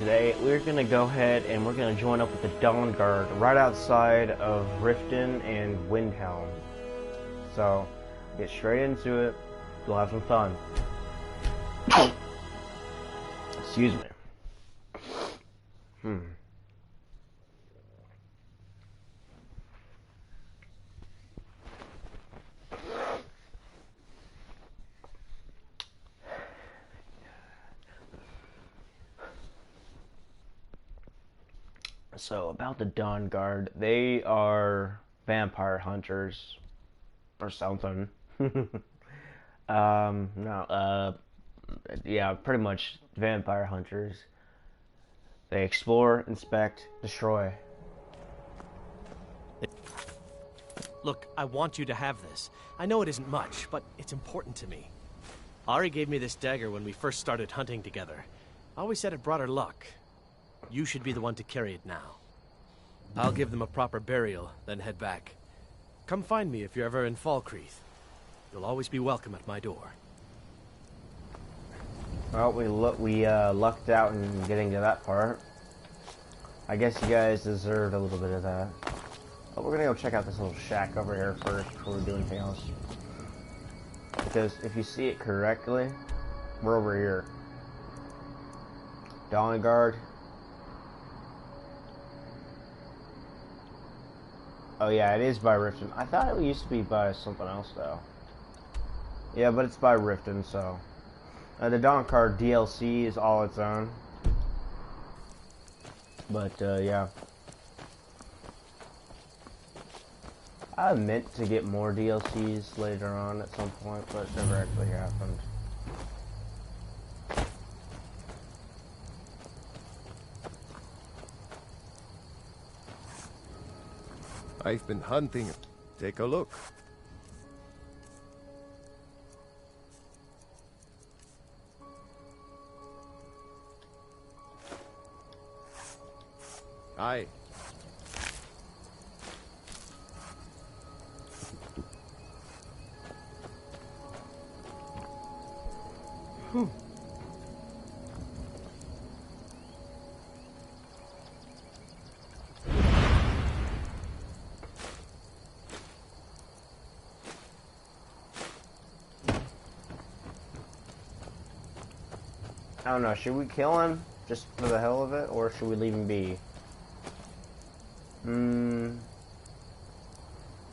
Today we're gonna go ahead and we're gonna join up with the Dawngaurd right outside of Riften and Windhelm. So get straight into it. We'll have some fun. Excuse me. So about the Dawngaurd, they are vampire hunters or something. No, yeah, pretty much vampire hunters. They explore, inspect, destroy. Look, I want you to have this. I know it isn't much, but it's important to me. Ari gave me this dagger when we first started hunting together. I always said it brought her luck. You should be the one to carry it now. I'll give them a proper burial, then head back. Come find me if you're ever in Falkreath. You'll always be welcome at my door. Well, we lucked out in getting to that part. I guess you guys deserved a little bit of that. But we're gonna go check out this little shack over here first before we do anything else. Because if you see it correctly, we're over here. Dawngaurd. Oh yeah, it is by Riften. I thought it used to be by something else though. Yeah, but it's by Riften, so. The Dawngaurd DLC is all its own. But, yeah. I meant to get more DLCs later on at some point, but it never actually happened. I've been hunting. Take a look. Aye. I don't know, should we kill him just for the hell of it, or should we leave him be?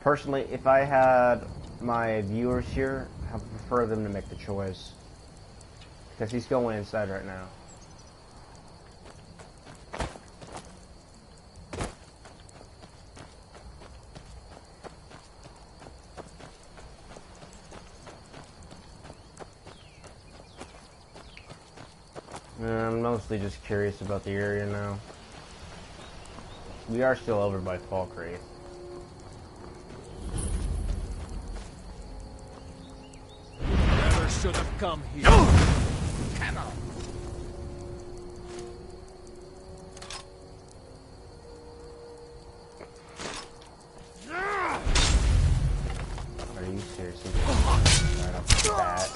Personally, if I had my viewers here, I would prefer them to make the choice. Because he's going inside right now. I'm mostly just curious about the area now. We are still over by Falkreath. Never should have come here. Come on. Are you seriously right off the bat?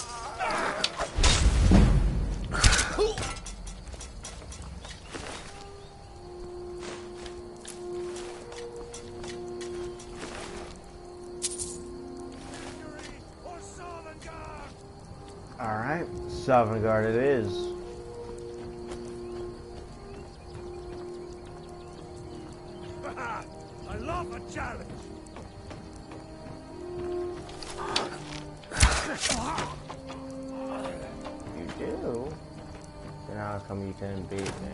Alright, Dawngaurd it is. I love a challenge. You do? Then how come you couldn't beat me?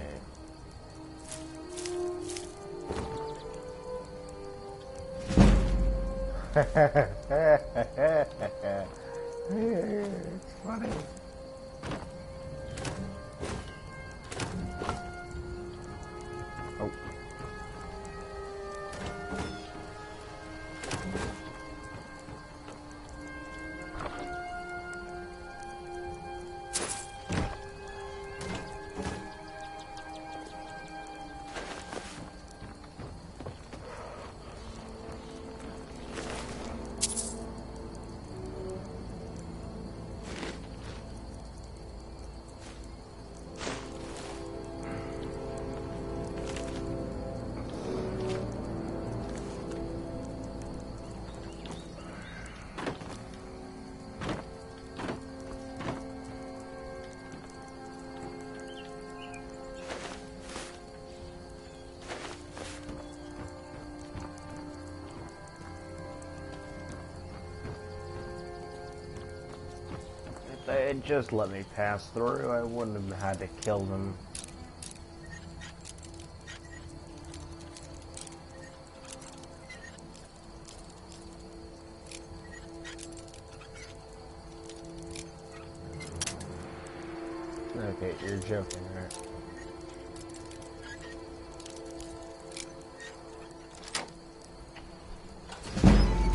It's funny. Oh. it just let me pass through. I wouldn't have had to kill them. Okay, you're joking, right?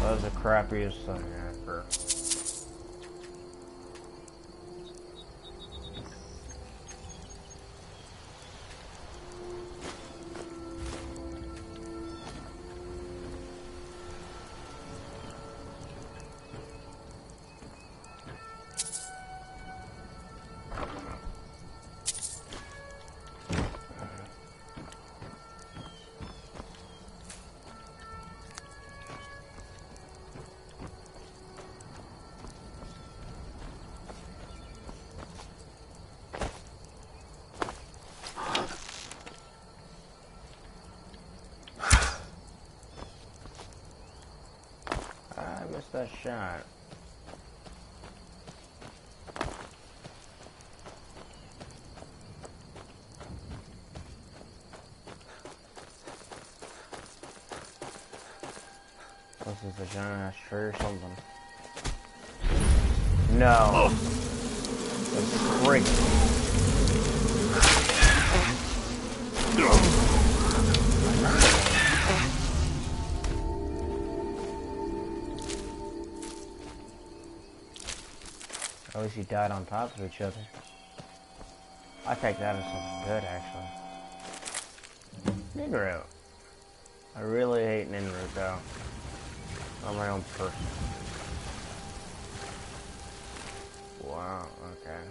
That was the crappiest thing ever. I missed that shot. This is a giant ass tree or something. No. It's freaking. At least you died on top of each other. I take that as something good, actually. Ninroot. I really hate Ninroot, though. I'm my own person. Wow, okay.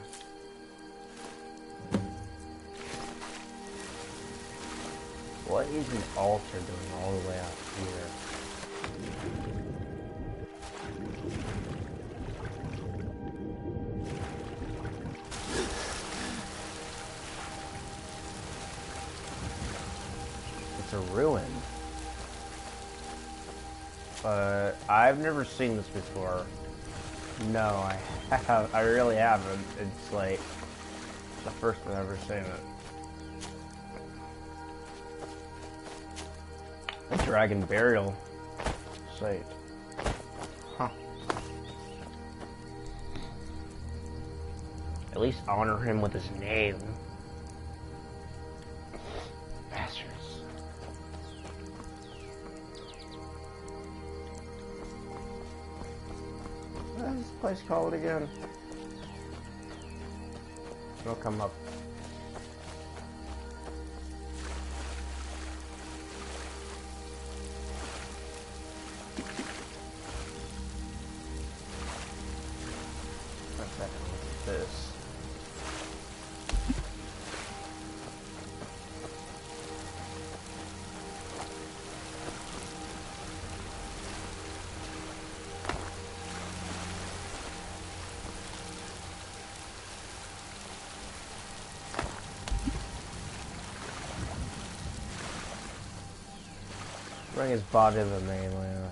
What is an altar doing all the way up here? It's a ruin. But I've never seen this before. No, I really haven't. It's like the first time I've ever seen it. A dragon burial site. Huh. At least honor him with his name. Bastards. What is this place called again? It'll come up. This. Bring his body to the mainland.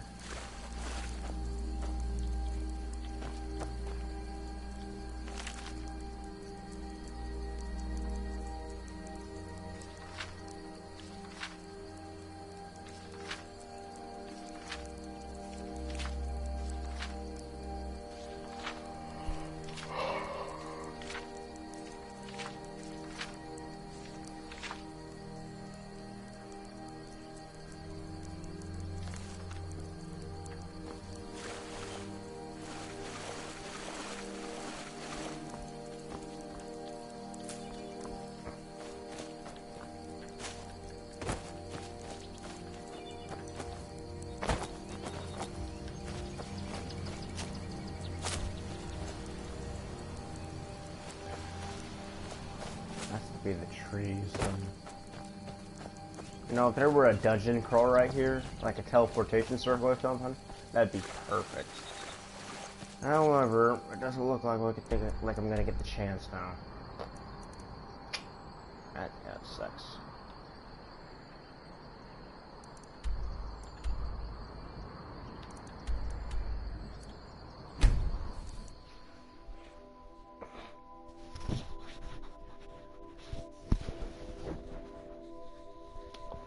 Be the trees. You know, if there were a dungeon crawl right here, like a teleportation circle or something, that'd be perfect. However, it doesn't look like I'm gonna get the chance now. That sucks.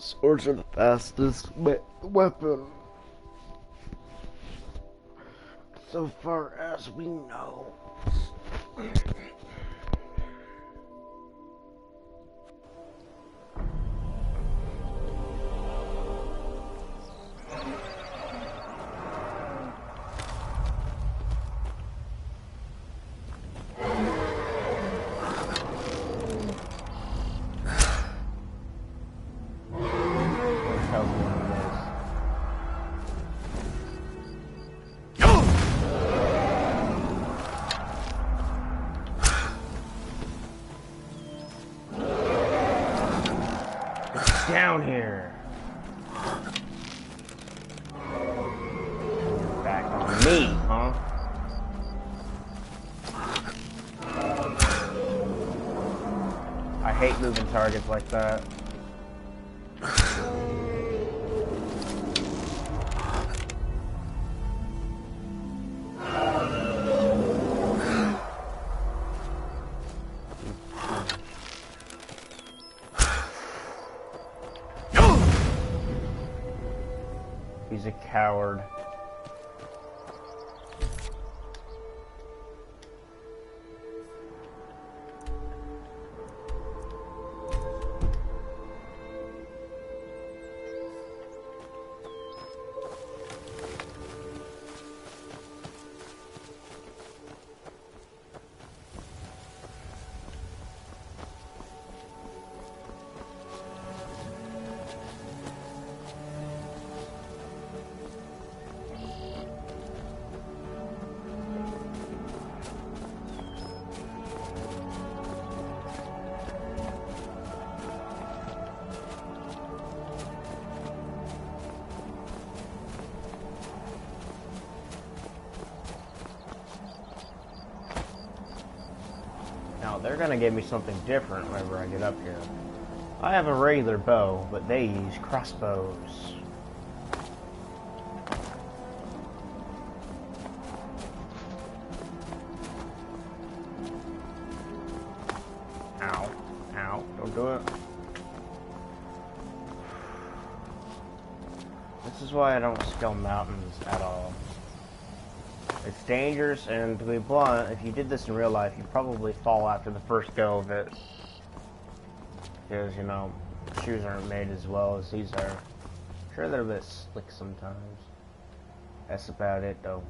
Swords are the fastest weapon. So far as we know. Down here. You're back on me, huh? I hate moving targets like that. He's a coward. Now, they're gonna give me something different whenever I get up here. I have a regular bow, but they use crossbows. Ow. Ow. Don't do it. This is why I don't scale mountains at all. It's dangerous, and to be blunt, if you did this in real life, you'd probably fall after the first go of it. Because, you know, shoes aren't made as well as these are. Sure, they're a bit slick sometimes. That's about it, though.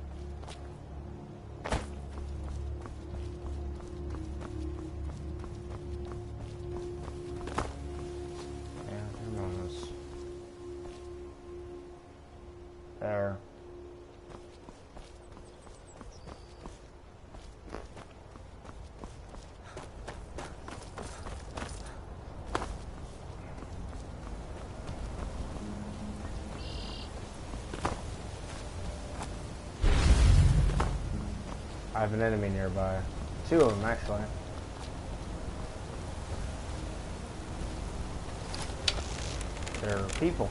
Yeah, come on. There. I have an enemy nearby. Two of them, actually. They're people.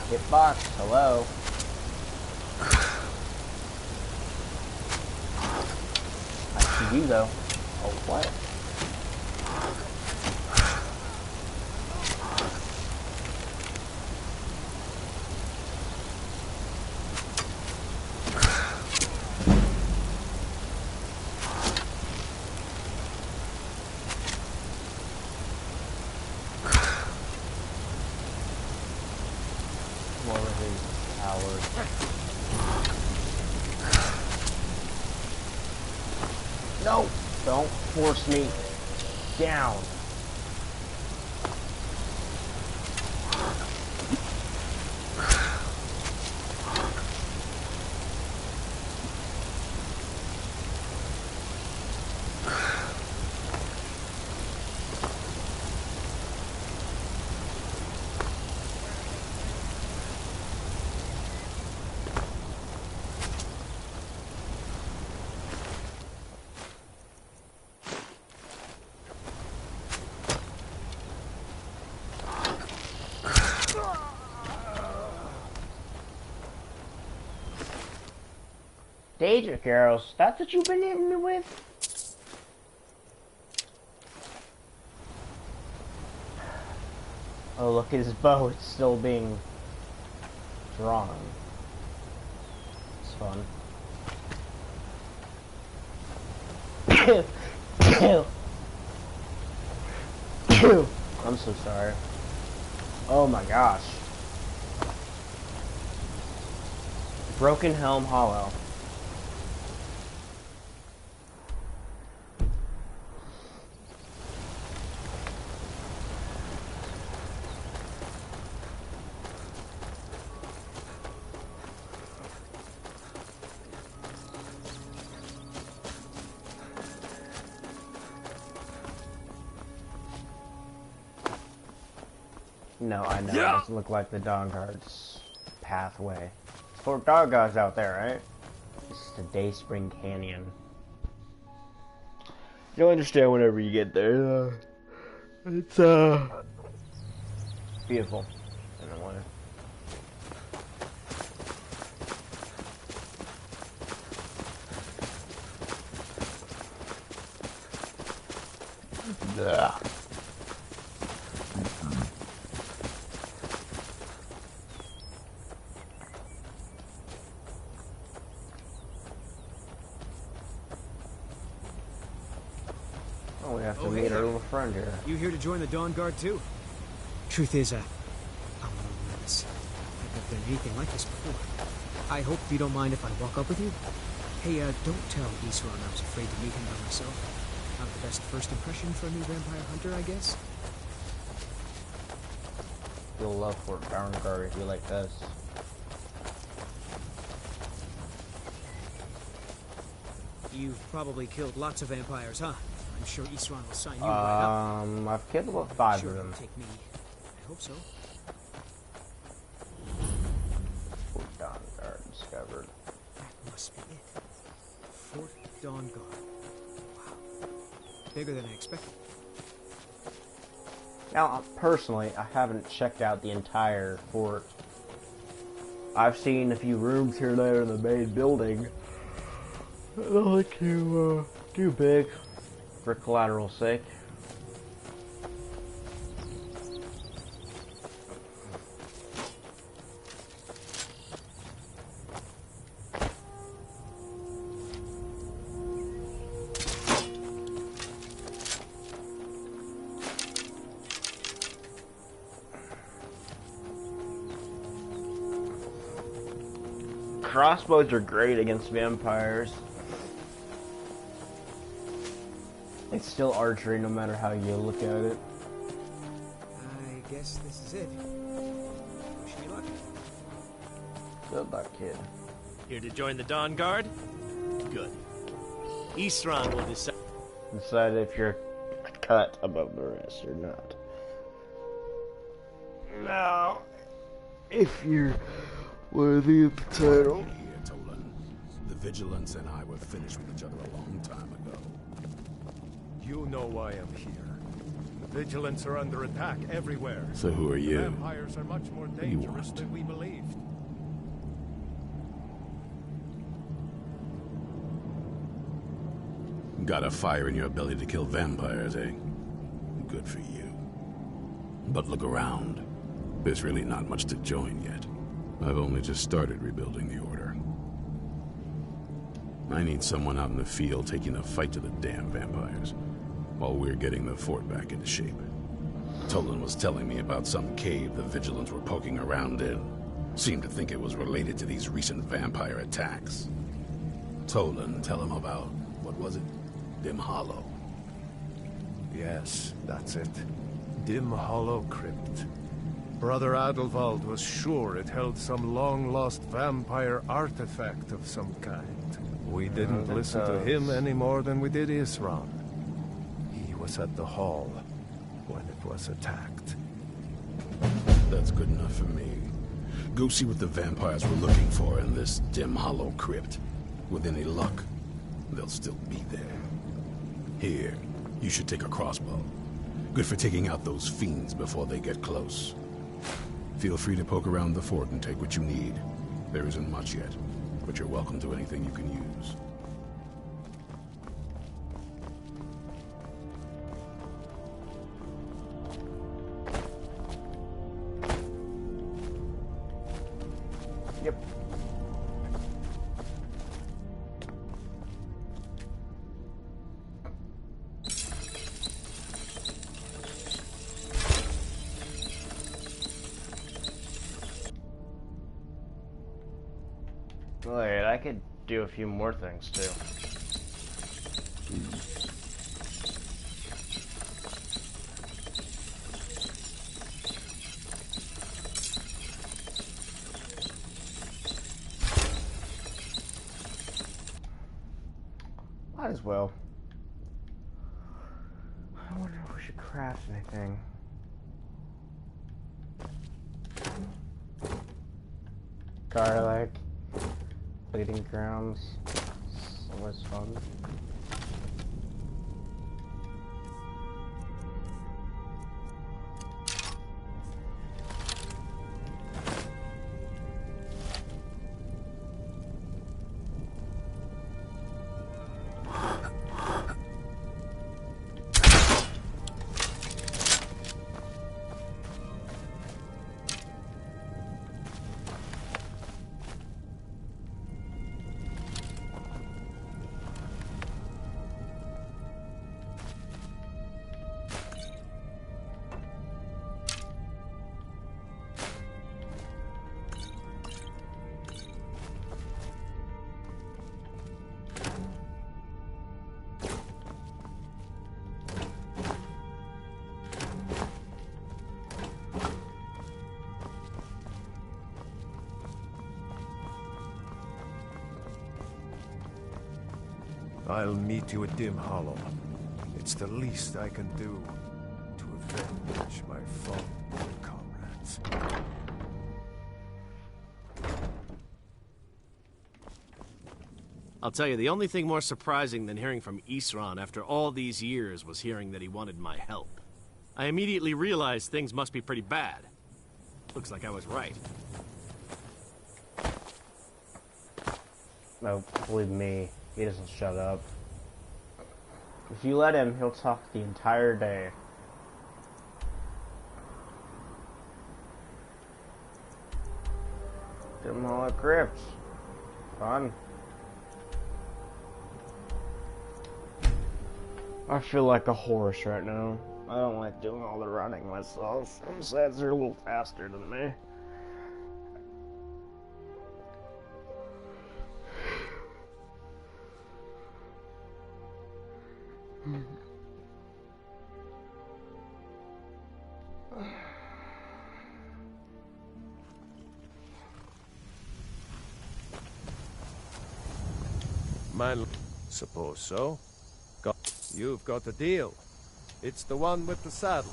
Hitbox, hello. I see you though. Oh, what? more of his powers. No! Don't force me down. Danger Carols, that's what you've been hitting me with? Oh, look at his bow, it's still being drawn. It's fun. I'm so sorry. Oh my gosh. Broken Helm Hollow. No, I know. It doesn't look like the Dawngaurd's pathway. For Dawngaurd's out there, right? This is the Dayspring Canyon. You'll understand whenever you get there. It's beautiful in a way. Yeah. Oh, we have to meet our little friend here. You here to join the Dawngaurd too? Truth is, I'm a little nervous. I've never done anything like this before. I hope you don't mind if I walk up with you. Hey, don't tell Isran I was afraid to meet him by myself. Not the best first impression for a new vampire hunter, I guess. You'll love Fort Dawngaurd if you like this. You've probably killed lots of vampires, huh? I'm sure Isran will sign you right up. I've killed about 5 sure of them. Take me. I hope so. Fort Dawngaurd discovered. That must be it. Fort Dawngaurd. Wow. Bigger than I expected. Now, personally, I haven't checked out the entire fort. I've seen a few rooms here and there in the main building. Nothing too big for collateral sake. Crossbows are great against vampires. It's still archery no matter how you look at it. I guess this is it. Wish me luck. Good luck, kid. Here to join the Dawngaurd? Good. Isran will Decide if you're cut above the rest or not. Now, if you're worthy of the title. Here, Tolan. The Vigilance and I were finished with each other a long time ago. You know why I'm here. The Vigilants are under attack everywhere. So who are you? Vampires are much more dangerous than we believed. Got a fire in your belly to kill vampires, eh? Good for you. But look around. There's really not much to join yet. I've only just started rebuilding the Order. I need someone out in the field taking the fight to the damn vampires, while we're getting the fort back into shape. Tolan was telling me about some cave the Vigilants were poking around in. Seemed to think it was related to these recent vampire attacks. Tolan, tell him about, what was it? Dim Hollow. Yes, that's it. Dim Hollow Crypt. Brother Adelwald was sure it held some long-lost vampire artifact of some kind. We didn't listen to him any more than we did Isran. He was at the hall when it was attacked. That's good enough for me. Go see what the vampires were looking for in this Dim Hollow Crypt. With any luck, they'll still be there. Here, you should take a crossbow. Good for taking out those fiends before they get close. Feel free to poke around the fort and take what you need. There isn't much yet, but you're welcome to anything you can use. Yep. Wait, I could do a few more things too. Might as well. I wonder if we should craft anything. Garlic. Bleeding grounds. It's always fun. I'll meet you at Dim Hollow. It's the least I can do to avenge my fallen comrades. I'll tell you, the only thing more surprising than hearing from Isran after all these years was hearing that he wanted my help. I immediately realized things must be pretty bad. Looks like I was right. No, believe me, he doesn't shut up. If you let him, he'll talk the entire day. Get them all at crypts. Fun. I feel like a horse right now. I don't like doing all the running myself. Some sets are a little faster than me. Man, suppose so. You've got a deal. It's the one with the saddle.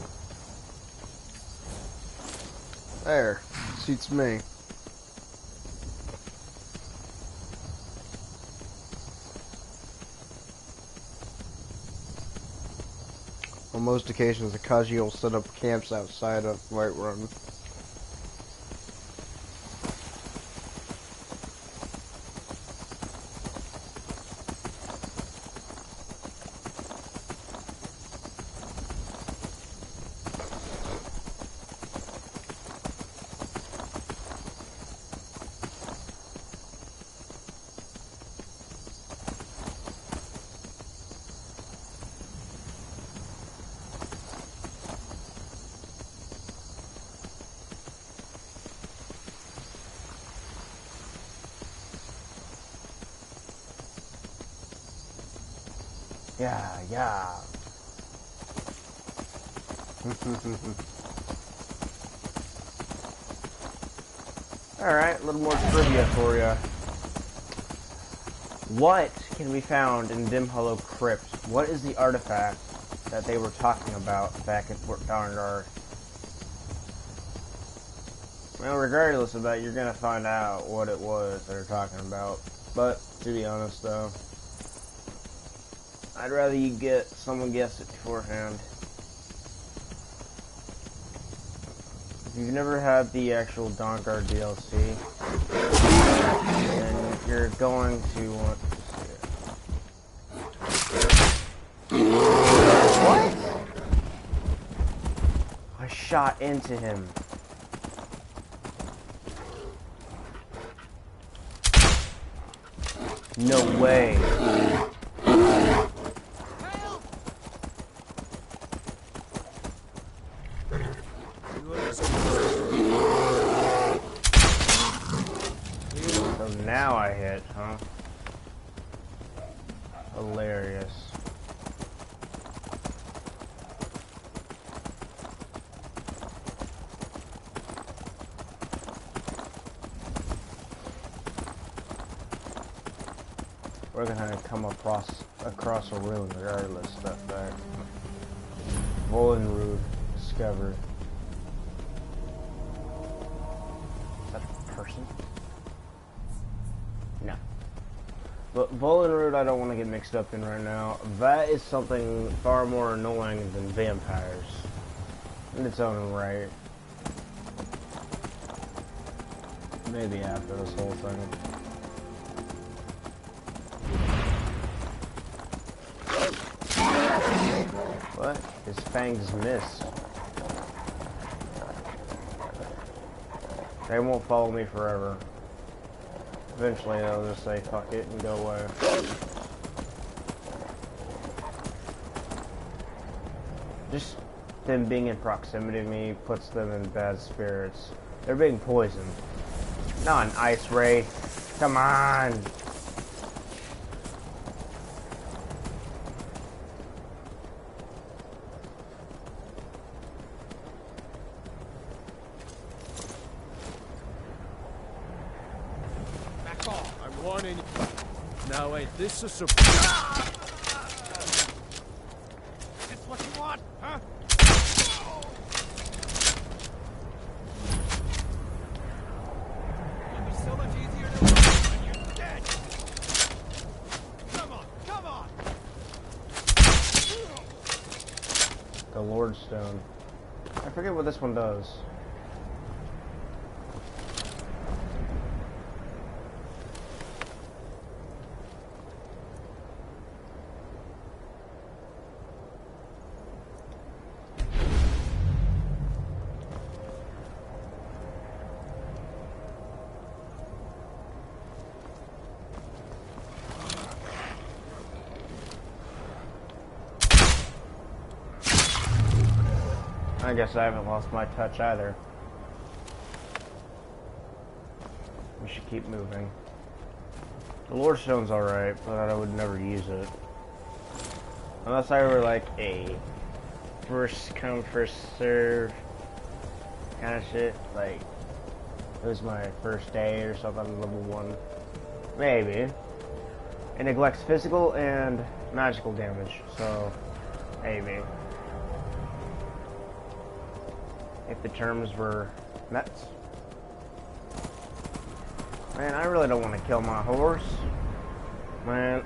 There. Suits me. On most occasions, the Kaji will set up camps outside of Whiterun. Yeah. Alright, a little more trivia for you. What can be found in Dim Hollow Crypt? What is the artifact that they were talking about back at Fort Dawngaurd? Well, regardless of that, you're gonna find out what it was they're talking about. But, to be honest though, I'd rather you get someone guess it beforehand. If you've never had the actual Dawngaurd DLC, then you're going to want to see it. What? I shot into him. No way. So now I hit, huh? Hilarious. We're gonna come across a ruin regardless of that fact. Volenrud discovered. Is that a person? No. But Volenrud I don't want to get mixed up in right now. That is something far more annoying than vampires. In its own right. Maybe after this whole thing. What? His fangs miss. They won't follow me forever. Eventually they'll just say fuck it and go away. Just them being in proximity to me puts them in bad spirits. They're being poisoned. Not an ice ray. Come on! Now ain't this a surprise? This what you want, huh? It'll be so much easier to win when you're dead. Come on! The Lord Stone. I forget what this one does. I guess I haven't lost my touch either. We should keep moving. The Lord Stone's alright, but I would never use it. Unless I were like a first come, first serve kind of shit. Like, it was my first day or something, level 1. Maybe. It neglects physical and magical damage, so maybe. If the terms were met. Man, I really don't want to kill my horse. Man.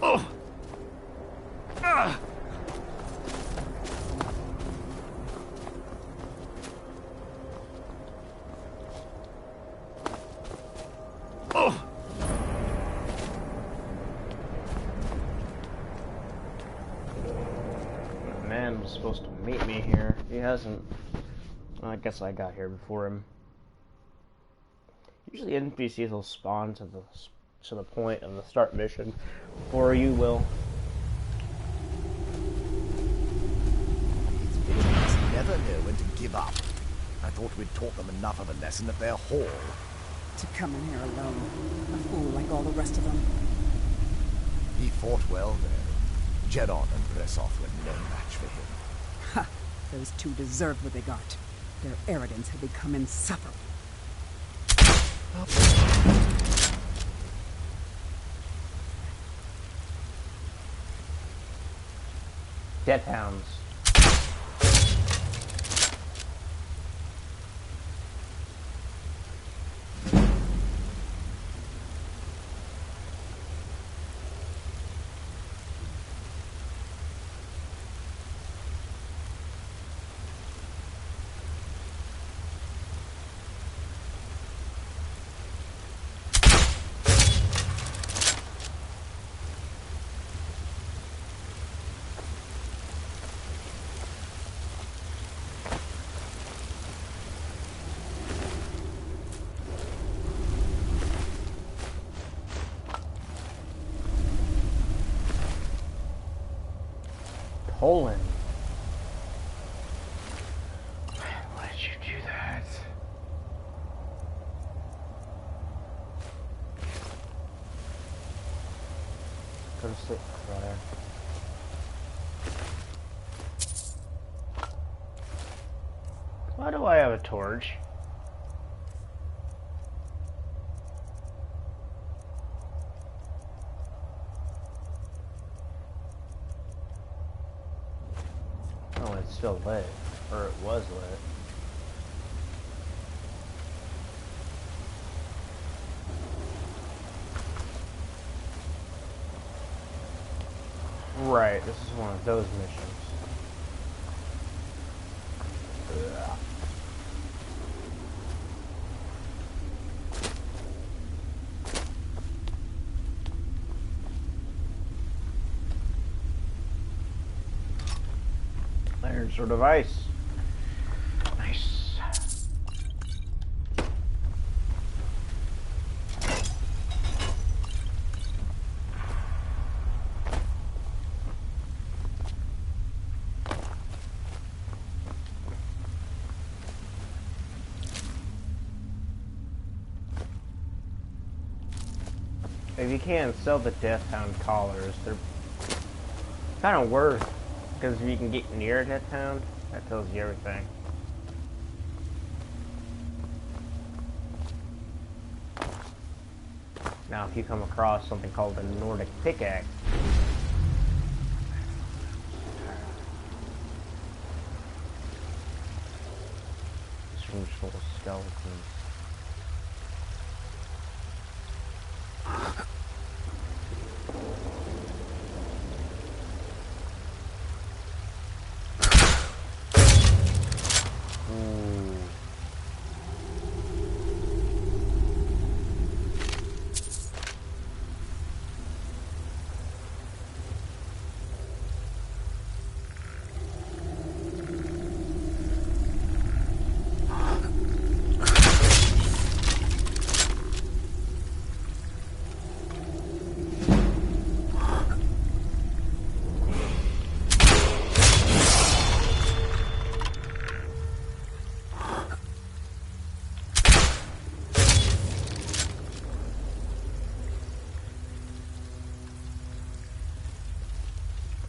Oh! Ah! Oh! Man was supposed to meet me here. He hasn't. Well, I guess I got here before him. Usually NPCs will spawn to the point of the start mission before you will. These villains never know when to give up. I thought we'd taught them enough of a lesson at their hall. To come in here alone. A fool like all the rest of them. He fought well there. Jet on and press off when no match for him. Ha! Those two deserved what they got. Their arrogance had become insufferable. Death hounds. Poland. Why did you do that? Go to sleep, brother. Why do I have a torch? Oh, it's still lit. Or it was lit. Right, this is one of those missions. Ugh. Iron Sword of Ice. Nice. If you can't sell the Death Hound collars, they're kind of worth. Because if you can get near Death Hound, that tells you everything. Now, if you come across something called the Nordic Pickaxe, this room's full of skeletons.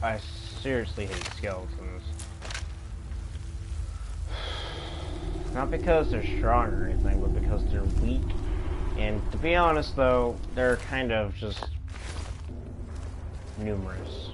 I seriously hate skeletons. Not because they're strong or anything, but because they're weak. And to be honest though, they're kind of just numerous.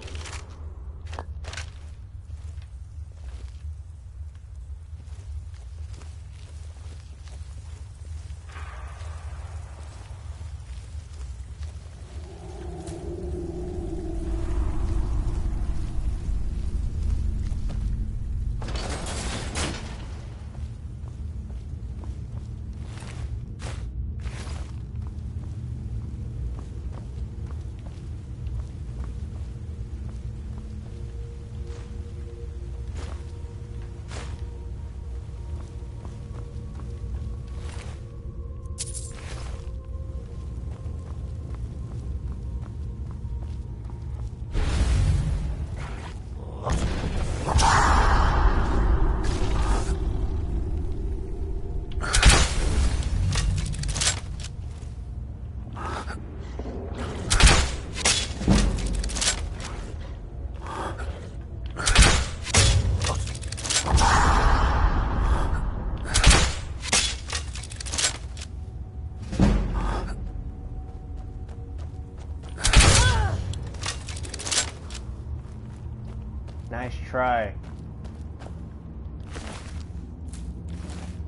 Nice try.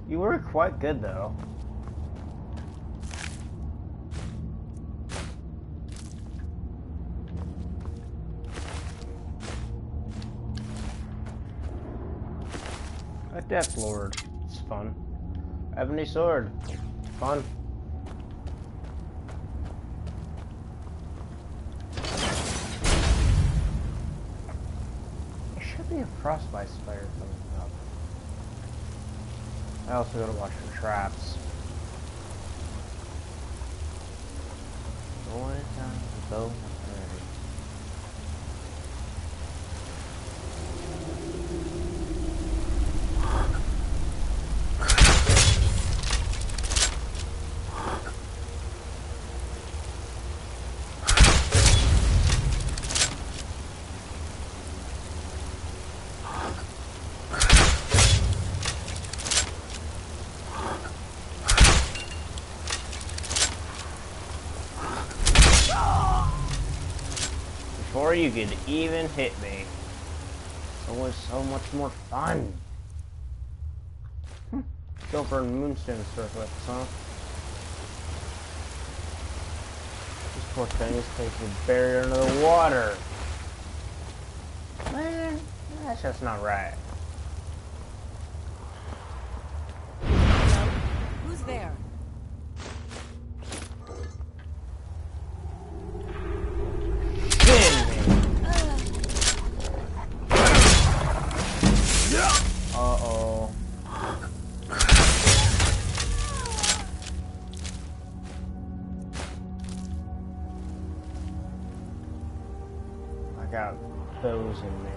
You were quite good, though. A Death Lord. It's fun. Ebony Sword. Fun. There should be a frostbite spider coming up. I also gotta watch for traps. Going down the boat. Before you could even hit me. It was so much more fun. Go for moonstone circlets, huh? This poor thing is taking buried under the water. Man, that's just not right. Hello? Who's there? Uh-oh. I got those in me.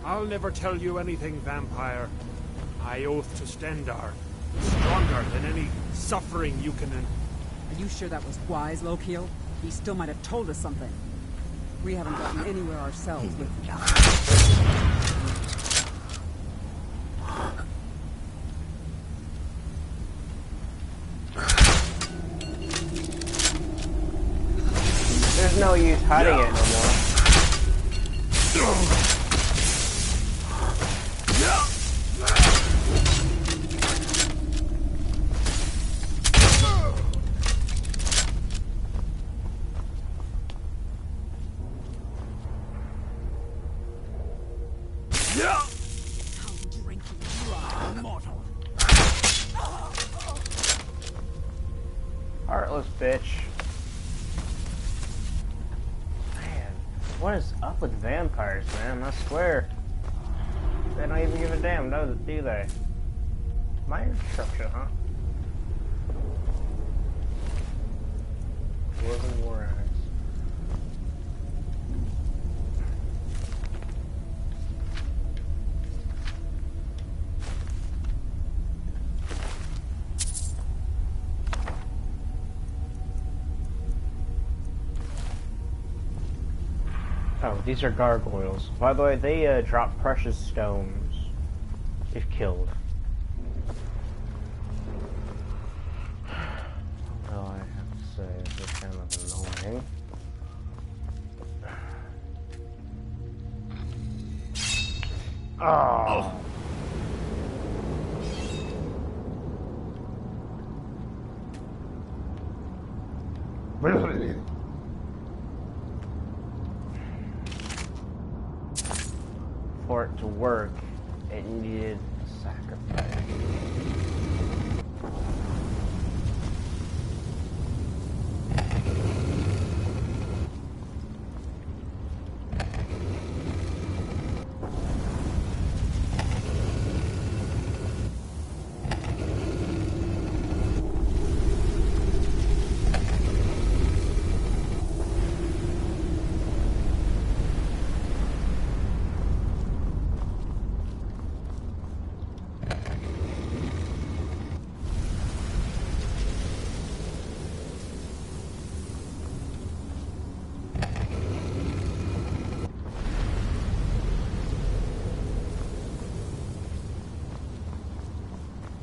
I'll never tell you anything, vampire. I oath to Stendar. Stronger than any suffering you can... Are you sure that was wise, Lokiel? He still might have told us something. We haven't gotten anywhere ourselves with... There's no use hiding it no more. Heartless bitch. Man, what is up with vampires, man? I swear. They don't even give a damn, do they? Minor destruction, huh? Dwarven war axe. Oh, these are gargoyles. By the way, they drop precious stones if killed. anything. Oh. For it to work, it needed sacrifice.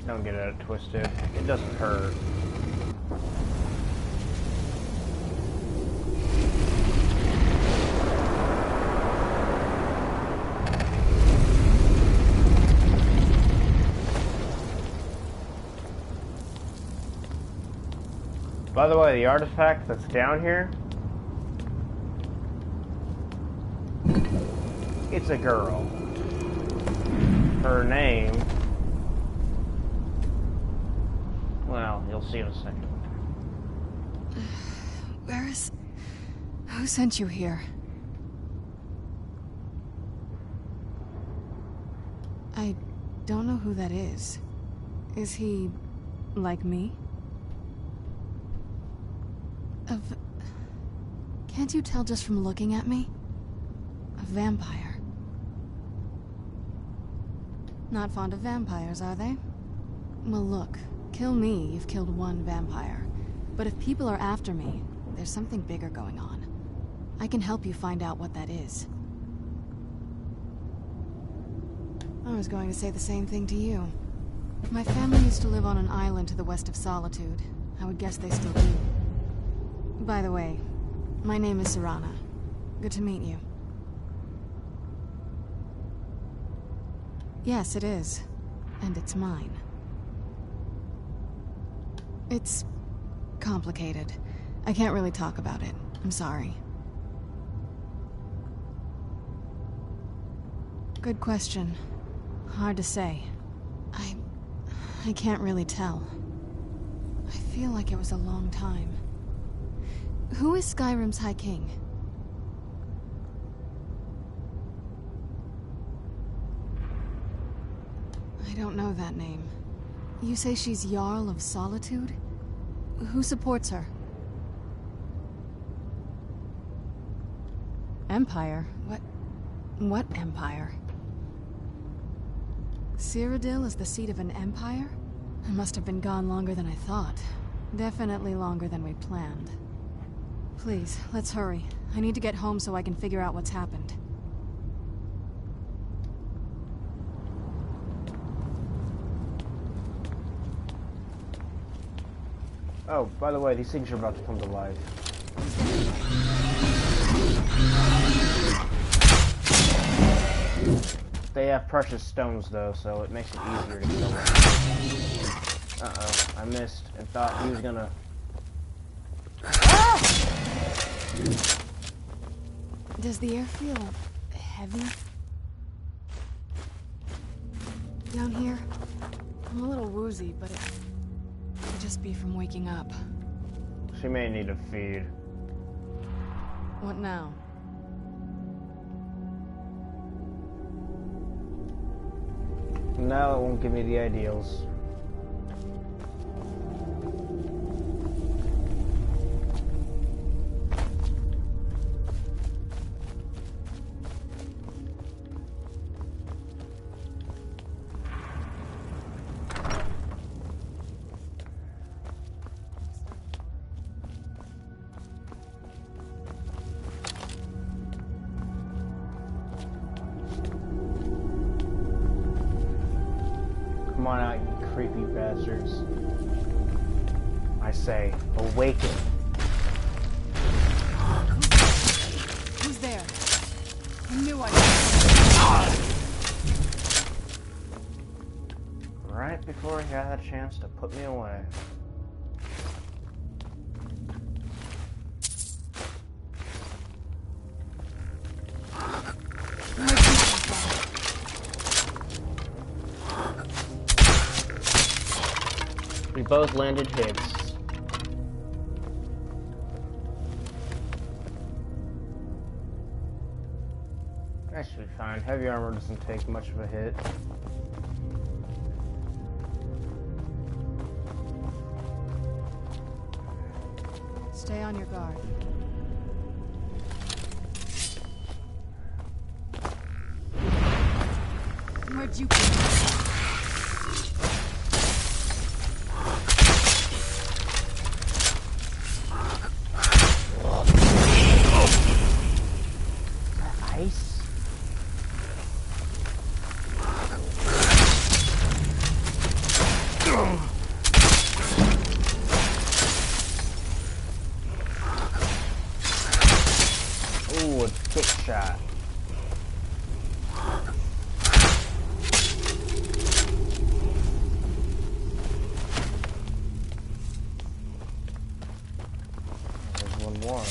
Don't get it twisted. It doesn't hurt. By the way, the artifact that's down here, it's a girl. Her name, well, you'll see in a second. Who sent you here? I don't know who that is. Is he like me? Can't you tell just from looking at me? A vampire. Not fond of vampires, are they? Well, look. Kill me, you've killed one vampire. But if people are after me, there's something bigger going on. I can help you find out what that is. I was going to say the same thing to you. My family used to live on an island to the west of Solitude. I would guess they still do. By the way, my name is Serana. Good to meet you. Yes, it is. And it's mine. It's complicated. I can't really talk about it. I'm sorry. Good question. Hard to say. I can't really tell. I feel like it was a long time. Who is Skyrim's High King? I don't know that name. You say she's Jarl of Solitude? Who supports her? Empire? What empire? Cyrodiil is the seat of an empire? I must have been gone longer than I thought. Definitely longer than we planned. Please, let's hurry. I need to get home so I can figure out what's happened. Oh, by the way, these things are about to come to life. They have precious stones, though, so it makes it easier to kill them. Uh-oh, I missed and thought he was gonna... Does the air feel heavy? Down here? I'm a little woozy, but it could just be from waking up. She may need a feed. What now? No, it won't give me the ideals. Come on out, you creepy bastards. I say, awaken. I knew I Right before he got a chance to put me away. We both landed hits. That should be fine. Heavy armor doesn't take much of a hit. Stay on your guard. Where'd you Ice? Ooh, a kick shot. There's one more.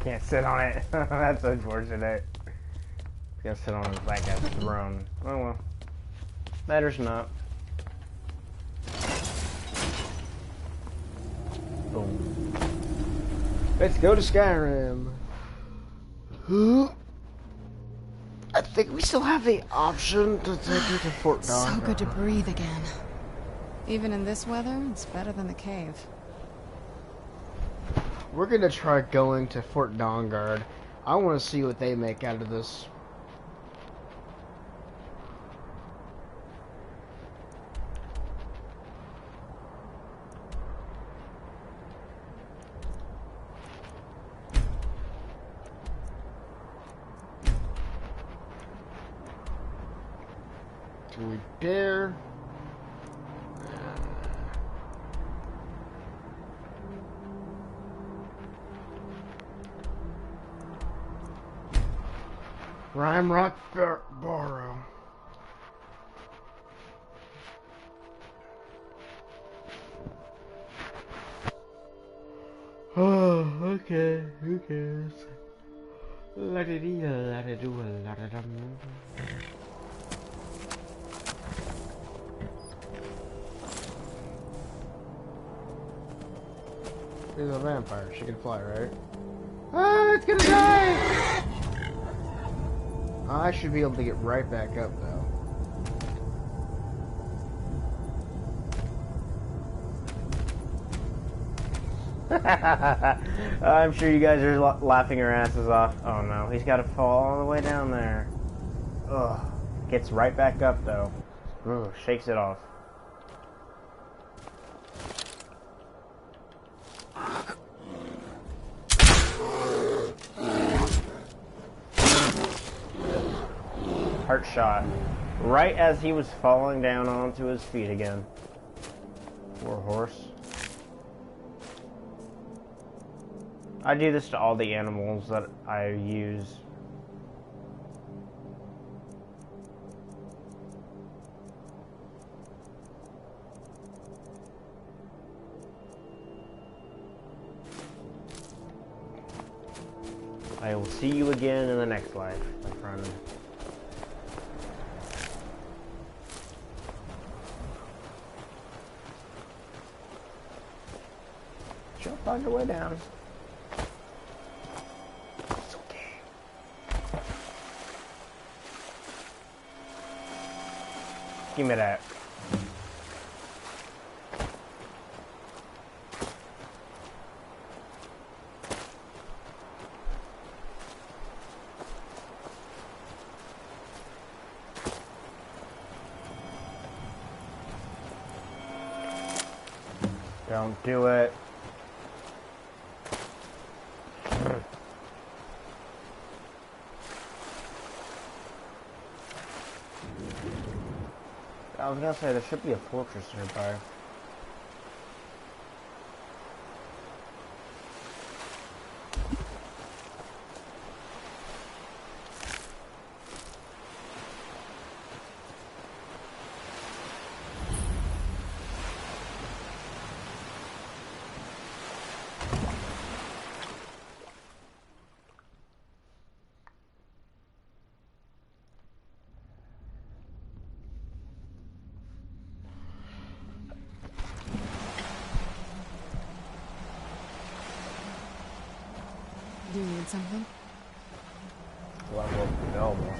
Can't sit on it. That's unfortunate. Gonna sit on his back as throne. Oh well. Matters not. Boom. Let's go to Skyrim. I think we still have the option to take you to Fort Dawngaurd. So good to breathe again. Even in this weather, it's better than the cave. We're gonna try going to Fort Dawngaurd. I want to see what they make out of this. Do we dare? Rhyme Rock Borough. Oh, okay, who cares? Let it eat, let it do, let it She's a vampire, she can fly, right? Ah, it's gonna die! I should be able to get right back up, though. I'm sure you guys are laughing your asses off. Oh no, he's got to fall all the way down there. Ugh. Gets right back up, though. Ugh, shakes it off. Heart shot. Right as he was falling down onto his feet again. Poor horse. I do this to all the animals that I use. I will see you again in the next life, my friend. Jump on your way down. It's okay. Give me that. Don't do it. I was gonna say there should be a fortress nearby. Do you need something? Level no more.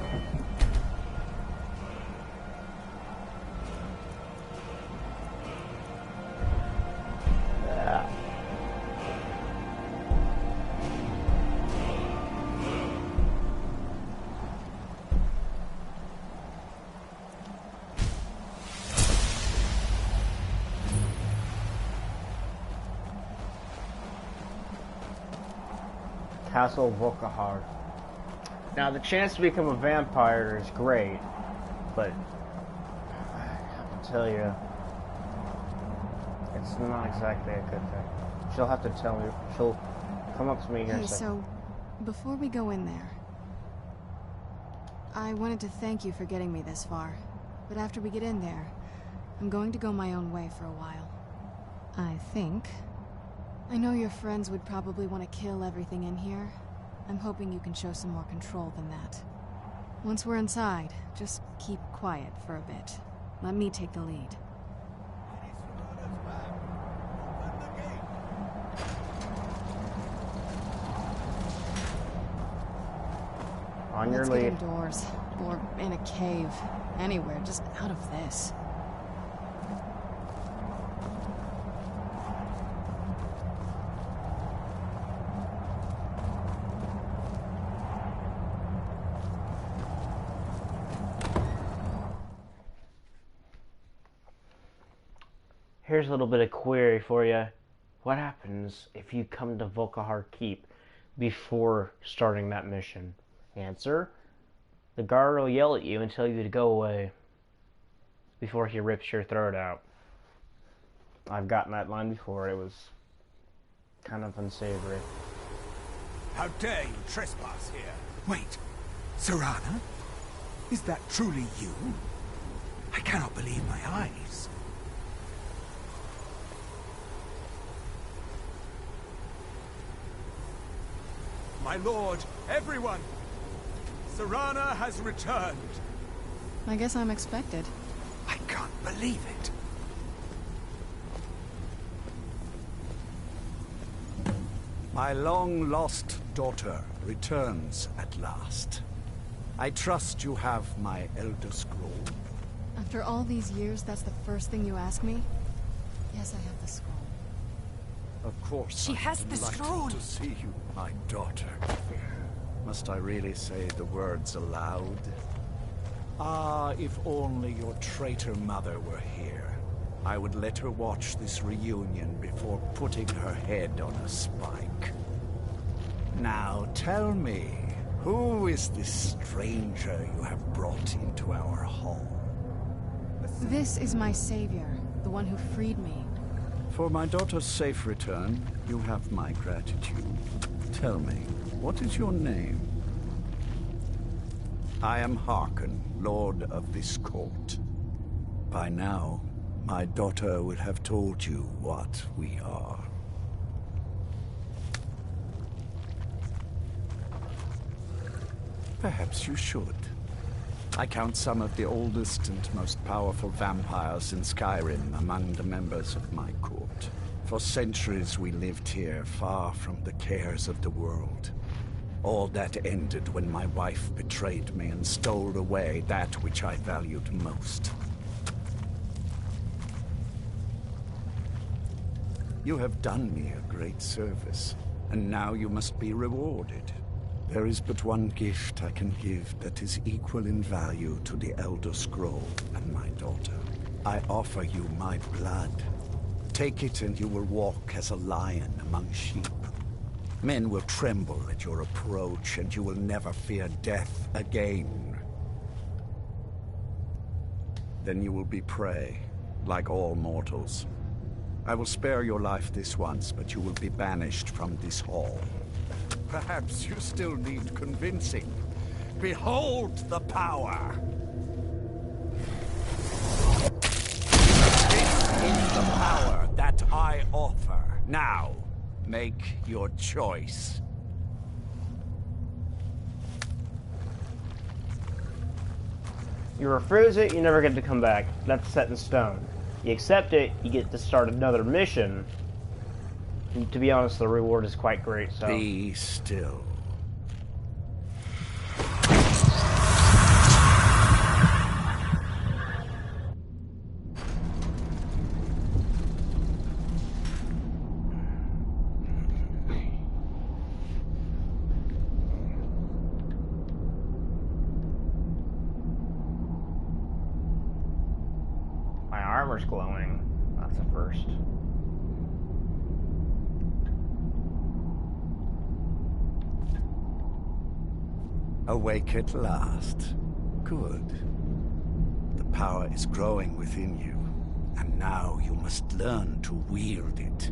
Yeah. Castle Volkahar. Now the chance to become a vampire is great, but I have to tell you, it's not exactly a good thing. She'll have to tell me. She'll come up to me here and Hey, say, so before we go in there, I wanted to thank you for getting me this far. But after we get in there, I'm going to go my own way for a while. I think. I know your friends would probably want to kill everything in here. I'm hoping you can show some more control than that. Once we're inside, just keep quiet for a bit. Let me take the lead. on your Let's get lead. indoors, or in a cave, anywhere, just out of this. Here's a little bit of query for you. What happens if you come to Volkahar Keep before starting that mission? Answer: the guard will yell at you and tell you to go away before he rips your throat out. I've gotten that line before. It was kind of unsavory. How dare you trespass here? Wait, Serana? Is that truly you? I cannot believe my eyes. My lord, everyone! Serana has returned! I guess I'm expected. I can't believe it. My long-lost daughter returns at last. I trust you have my Elder Scroll. After all these years, that's the first thing you ask me? Yes, I have the scroll. Of course, She has I'm the delighted scroll. to see you, my daughter. Must I really say the words aloud? Ah, if only your traitor mother were here. I would let her watch this reunion before putting her head on a spike. Now tell me, who is this stranger you have brought into our home? This is my savior, the one who freed me. For my daughter's safe return, you have my gratitude. Tell me, what is your name? I am Harkon, Lord of this court. By now, my daughter will have told you what we are. Perhaps you should. I count some of the oldest and most powerful vampires in Skyrim among the members of my court. For centuries we lived here, far from the cares of the world. All that ended when my wife betrayed me and stole away that which I valued most. You have done me a great service, and now you must be rewarded. There is but one gift I can give that is equal in value to the Elder Scroll and my daughter. I offer you my blood. Take it and you will walk as a lion among sheep. Men will tremble at your approach, and you will never fear death again. Then you will be prey, like all mortals. I will spare your life this once, but you will be banished from this hall. Perhaps you still need convincing. Behold the power! This is the power that I offer. Now, make your choice. You refuse it, you never get to come back. That's set in stone. You accept it, you get to start another mission. And to be honest, the reward is quite great, so... Be still. My armor's glowing. That's a first. Awake at last. Good. The power is growing within you, and now you must learn to wield it.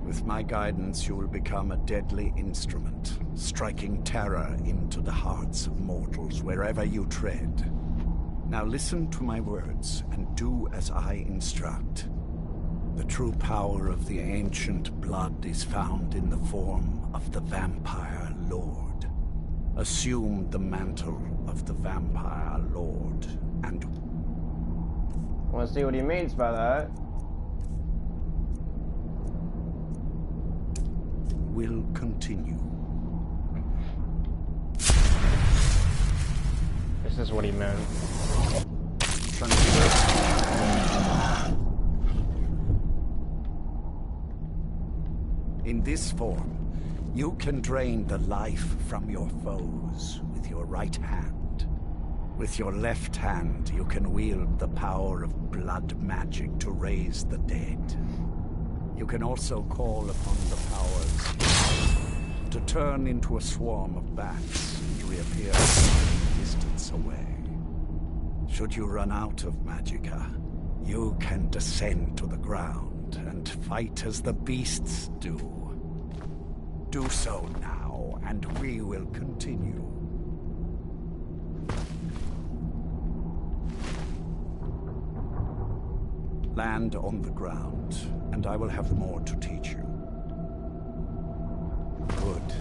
With my guidance, you will become a deadly instrument, striking terror into the hearts of mortals wherever you tread. Now listen to my words, and do as I instruct. The true power of the ancient blood is found in the form of the Vampire Lord. Assume the mantle of the Vampire Lord, and... Want to see what he means by that? will continue. This is what he meant. In this form, you can drain the life from your foes with your right hand. With your left hand, you can wield the power of blood magic to raise the dead. You can also call upon the powers to turn into a swarm of bats and reappear some distance away. Should you run out of magicka, you can descend to the ground and fight as the beasts do. Do so now, and we will continue. Land on the ground, and I will have more to teach you. Good.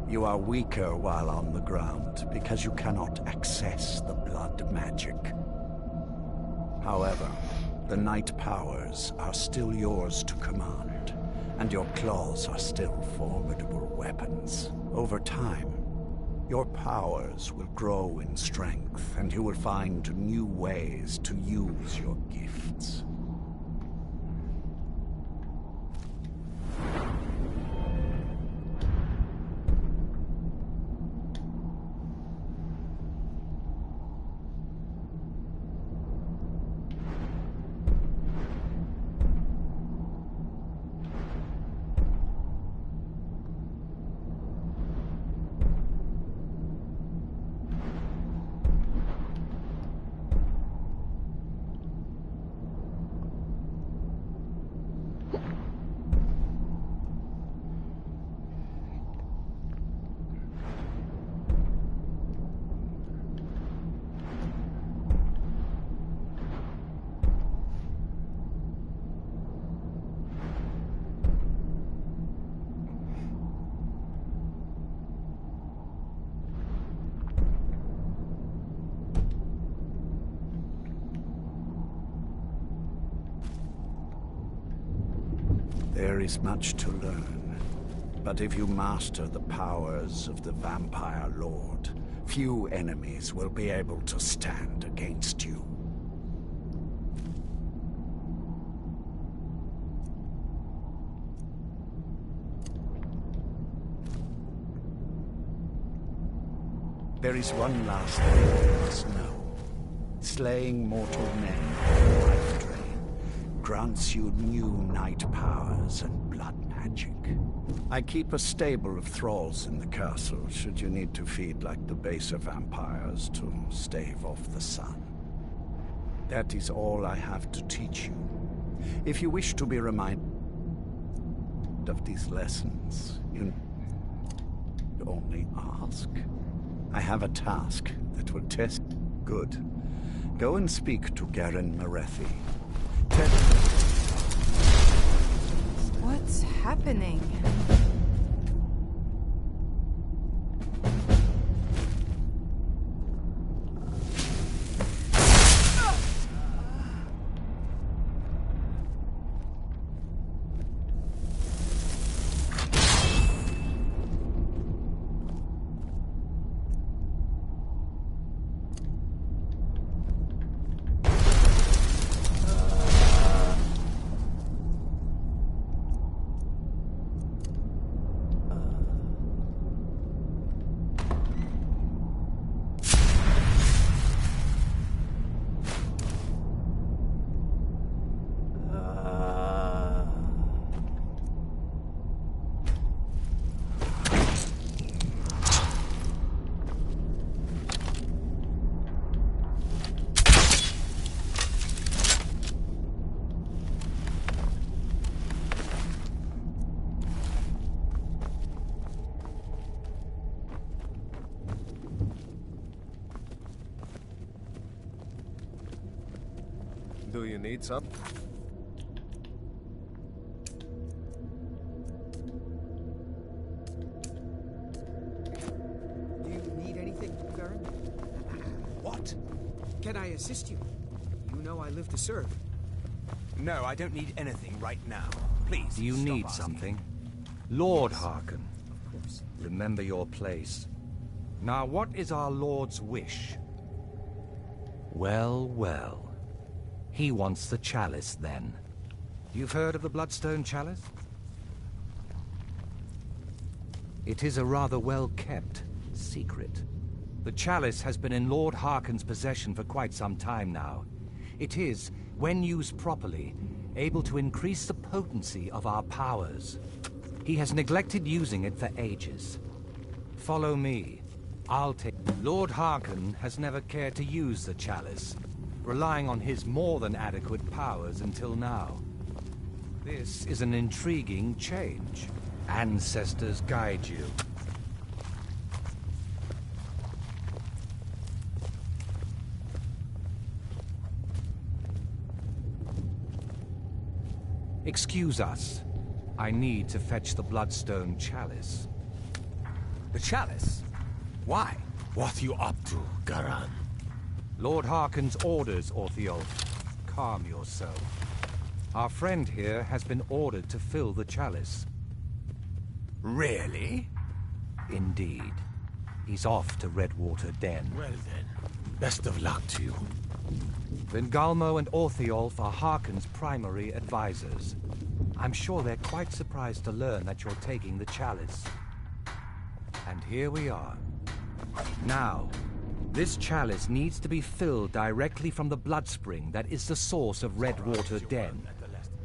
You are weaker while on the ground, because you cannot access the blood magic. However, the night powers are still yours to command, and your claws are still formidable weapons. Over time, your powers will grow in strength, and you will find new ways to use your gifts. There is much to learn, but if you master the powers of the Vampire Lord, few enemies will be able to stand against you. There is one last thing you must know. Slaying mortal men on Life Drain grants you new night powers and blood magic. I keep a stable of thralls in the castle, should you need to feed like the baser vampires to stave off the sun. That is all I have to teach you. If you wish to be reminded of these lessons, you only ask. I have a task that will test. Good. Go and speak to Garen Marethi. Tell What's happening? Do you need some? Do you need anything, Garen? What? Can I assist you? You know I live to serve. No, I don't need anything right now. Please, Do you stop need asking. something? Lord Harkon, remember your place. Now, what is our Lord's wish? Well, well. He wants the chalice, then. You've heard of the Bloodstone Chalice? It is a rather well-kept secret. The chalice has been in Lord Harkon's possession for quite some time now. It is, when used properly, able to increase the potency of our powers. He has neglected using it for ages. Follow me. I'll take... Lord Harkon has never cared to use the chalice, relying on his more than adequate powers until now. This is an intriguing change. Ancestors guide you. Excuse us. I need to fetch the Bloodstone Chalice. The chalice? Why? What you up to, Garan? Lord Harkon's orders, Orthiol. Calm yourself. Our friend here has been ordered to fill the chalice. Really? Indeed. He's off to Redwater Den. Well then, best of luck to you. Vingalmo and Orthiolf are Harkon's primary advisors. I'm sure they're quite surprised to learn that you're taking the chalice. And here we are. Now, this chalice needs to be filled directly from the blood spring that is the source of Redwater Den.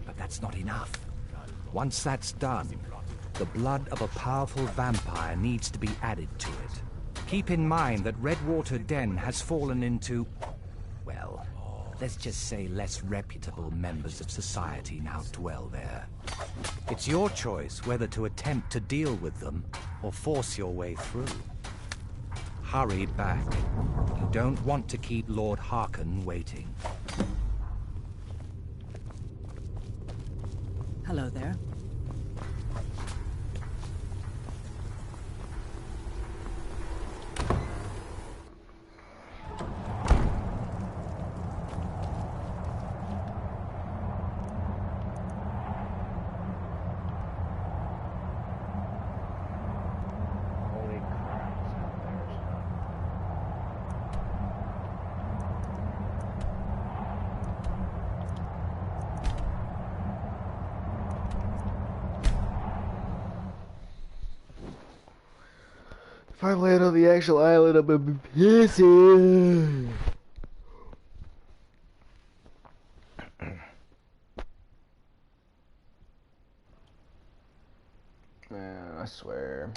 But that's not enough. Once that's done, the blood of a powerful vampire needs to be added to it. Keep in mind that Redwater Den has fallen into, well, let's just say less reputable members of society now dwell there. It's your choice whether to attempt to deal with them or force your way through. Hurry back. You don't want to keep Lord Harkon waiting. Hello there. Holy crap, it's out there, stuff. If I land on the actual island, I'm gonna be pissy. Man, I swear.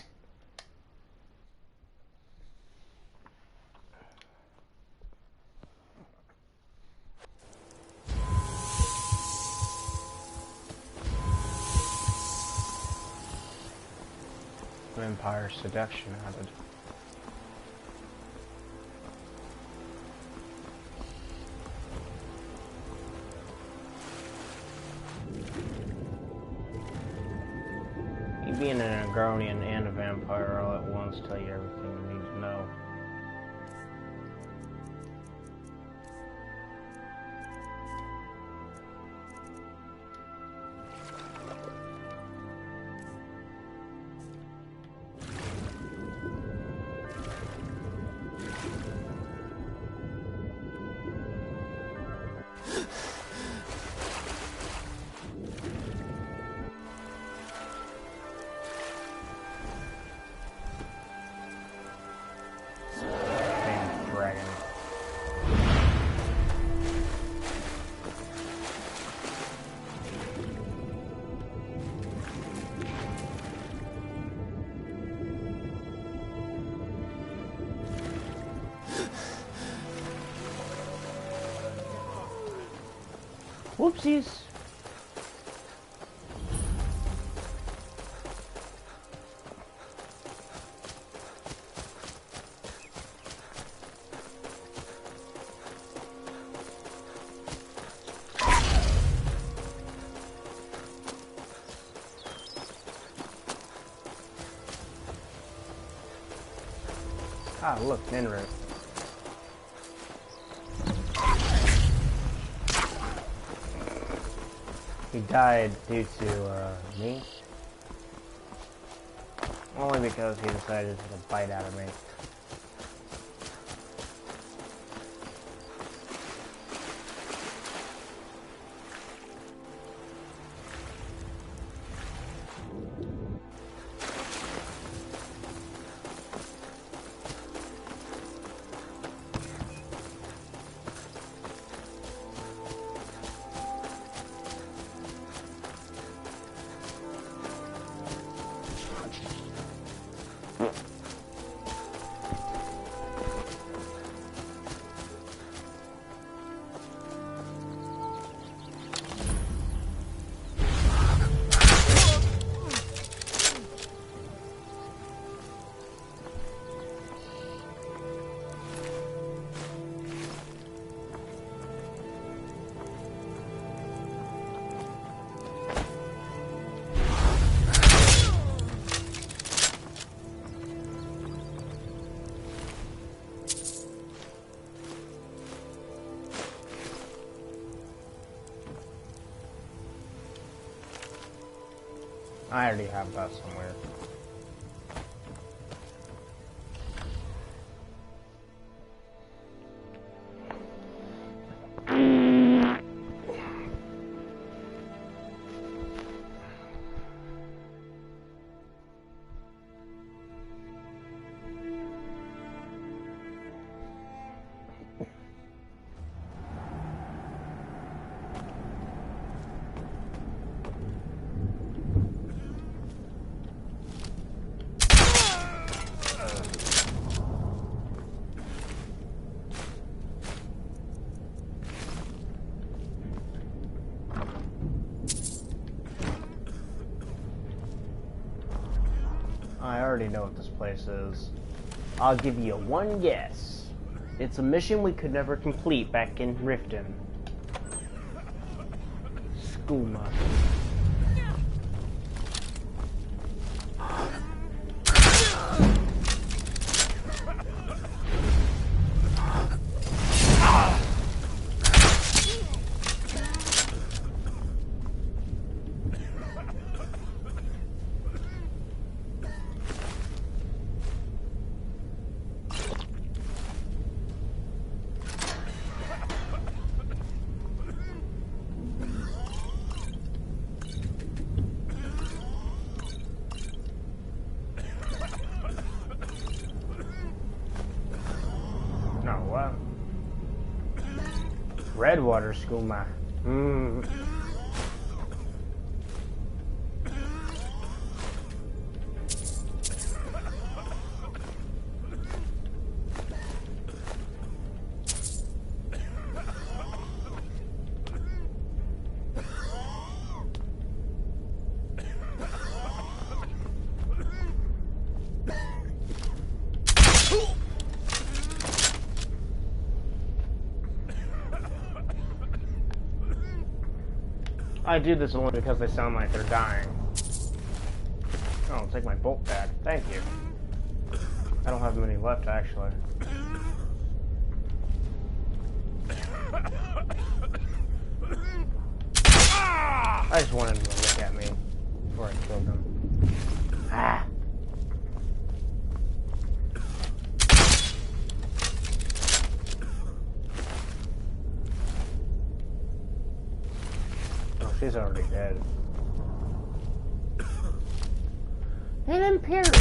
Vampire seduction added. You being an Agronian and a vampire all at once tell you everything you need to know. Whoopsies. Ah, look, Ninra. He died due to me. Only because he decided to bite out of me. I already have that somewhere. I already know what this place is. I'll give you one guess. It's a mission we could never complete back in Riften. Skooma. Redwater skooma. I do this only because they sound like they're dying. Oh, take my bolt back. Thank you. I don't have many left, actually. I just wanted him to look at me before I killed him. Ah! She's already dead. An Imperial?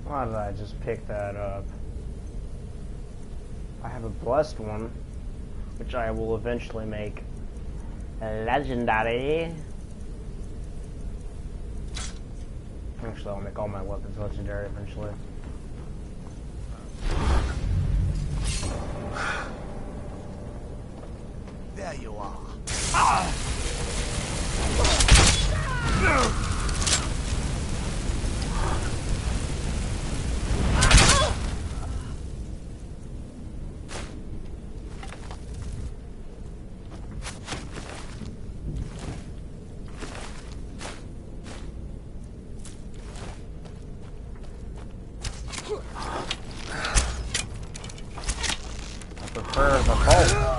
Why did I just pick that up? I have a blessed one, which I will eventually make legendary. Actually, I'll make all my weapons legendary eventually. There you are. I prefer the bolt.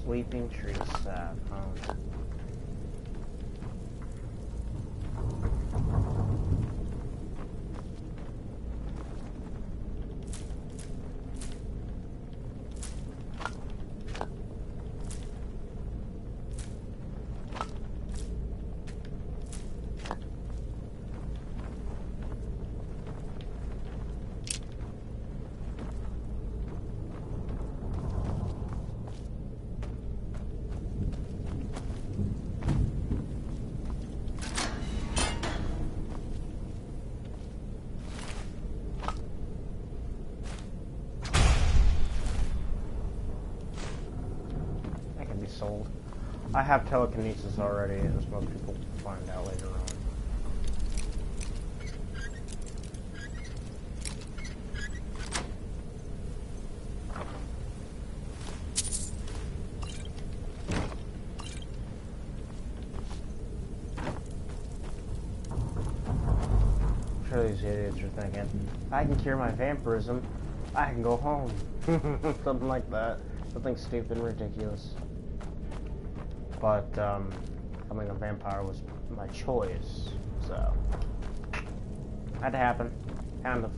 Sleeping tree staff, huh? Sold. I have telekinesis already, as most people find out later on. I'm sure these idiots are thinking, I can cure my vampirism, I can go home. Something like that. Something stupid and ridiculous. But, becoming a vampire was my choice, so... Had to happen. Kind of.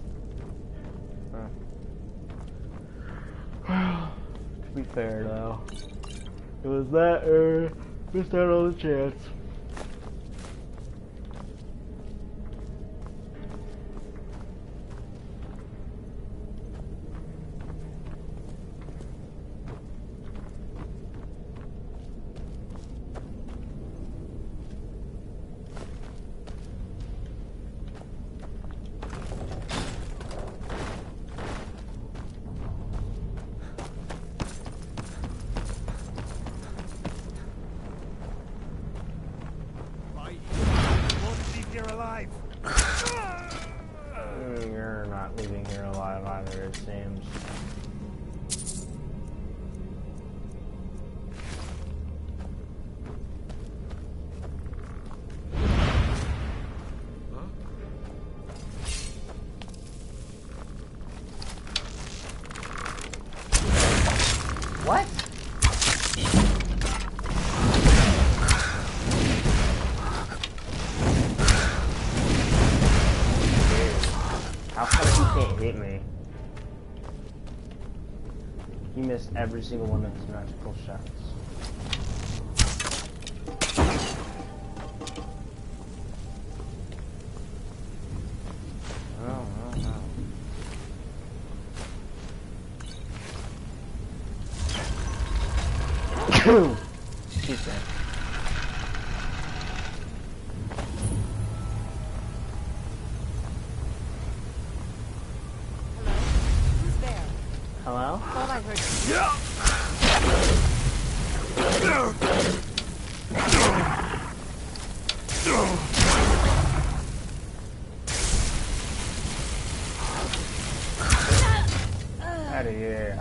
Well, to be fair, though, it was that, missed out on the chance. You're not leaving here alive either, it seems. hate me. He missed every single one of his magical shots. Oh, she's dead. Who's there? Hello? Thought I heard Out of here.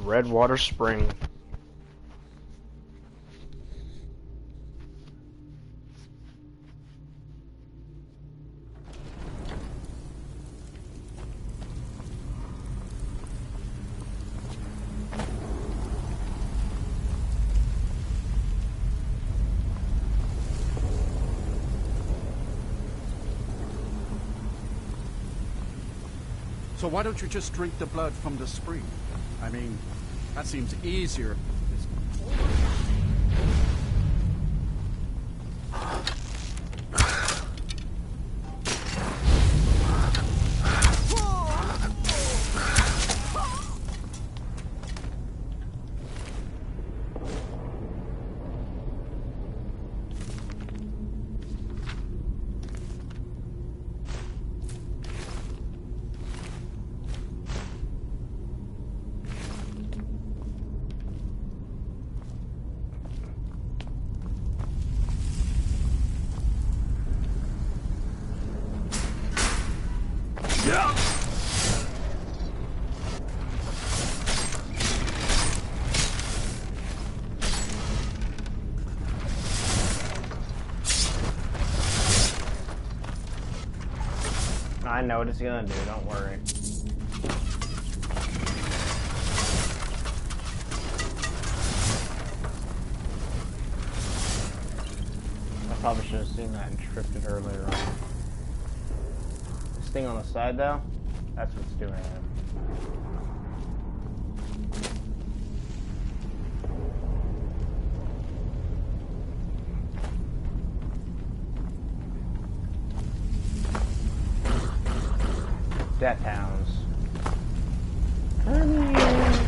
Redwater Spring. So why don't you just drink the blood from the spring? I mean, that seems easier. I know what it's gonna do, don't worry. I probably should have seen that and tripped it earlier on. This thing on the side though, that's what's doing it. Death hounds. Come here.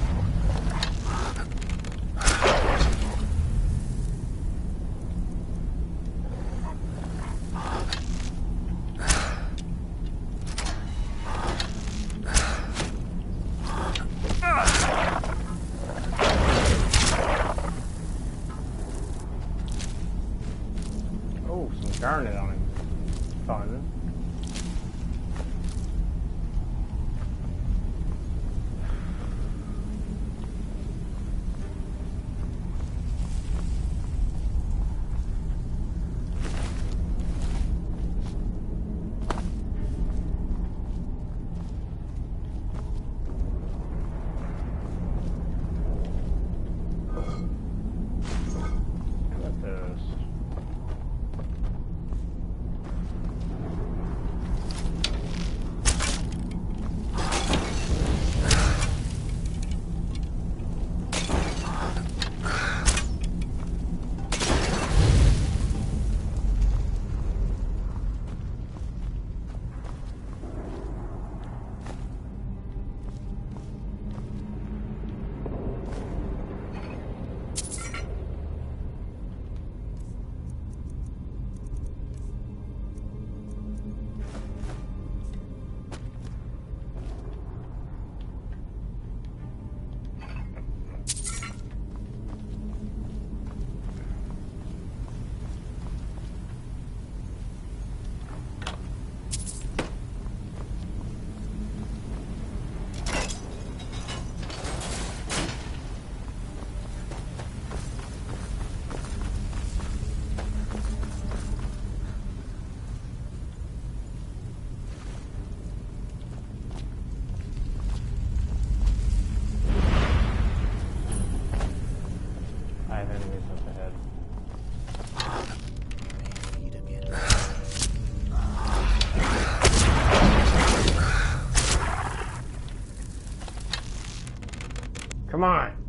Oh, some garnet on him. Fun. Come on.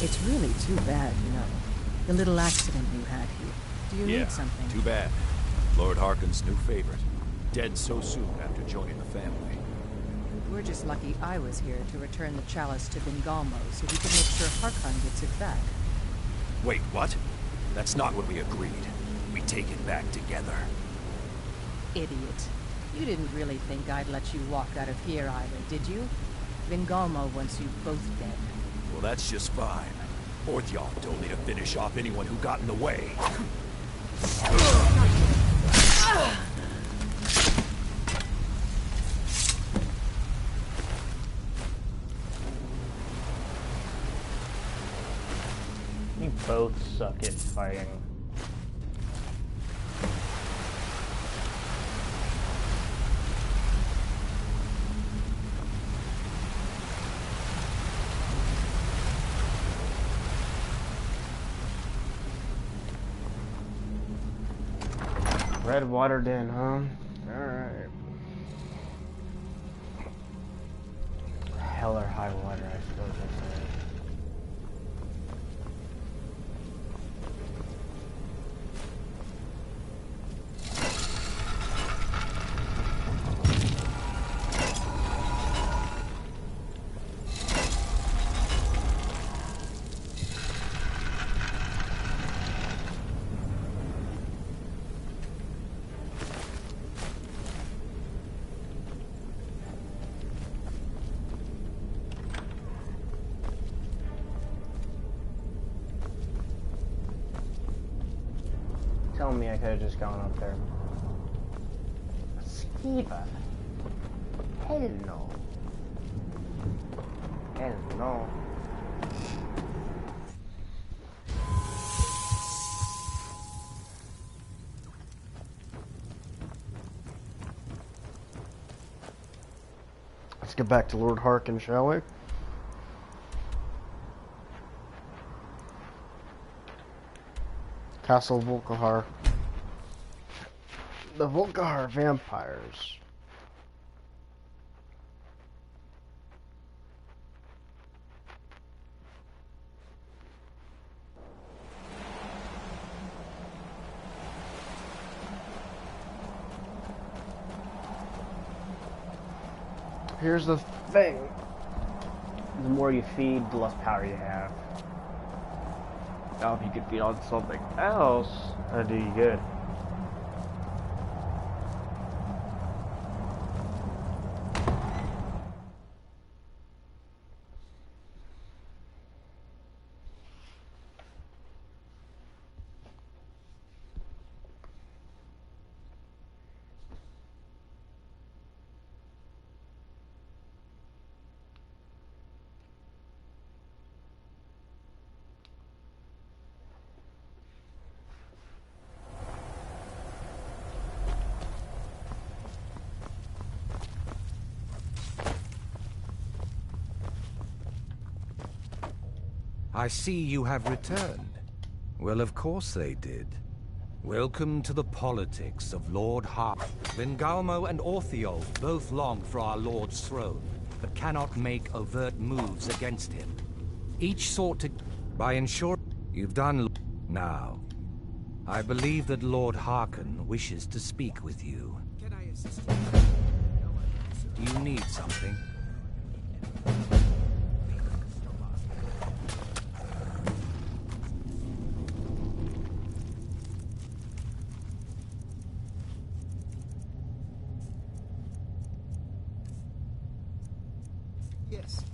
It's really too bad, you know. The little accident you had here. Do you need something? Too bad. Lord Harkon's new favorite. Dead so soon after joining the family. We're just lucky I was here to return the chalice to Vingalmo so we can make sure Harkon gets it back. Wait, what? That's not what we agreed. We take it back together. Idiot. You didn't really think I'd let you walk out of here either, did you? Vingalmo wants you both dead. Well, that's just fine. Orthyal told me to finish off anyone who got in the way. You both suck at fighting. Red water den, huh? Alright. Hell or high water, I suppose I say. Tell me I could have just gone up there. Skiva. Hell no. Hell no. Let's get back to Lord Harkin, shall we? Castle Volkihar. The Volkihar vampires. Here's the thing. The more you feed, the less power you have. Now if you could feed on something else, that'd do you good. I see you have returned. Well, of course they did. Welcome to the politics of Lord Harkin. Vengalmo and Orthiol both long for our Lord's throne, but cannot make overt moves against him. Each sought to... By ensuring... You've done... Now, I believe that Lord Harkin wishes to speak with you. Can I assist you? Do you need something? Yes.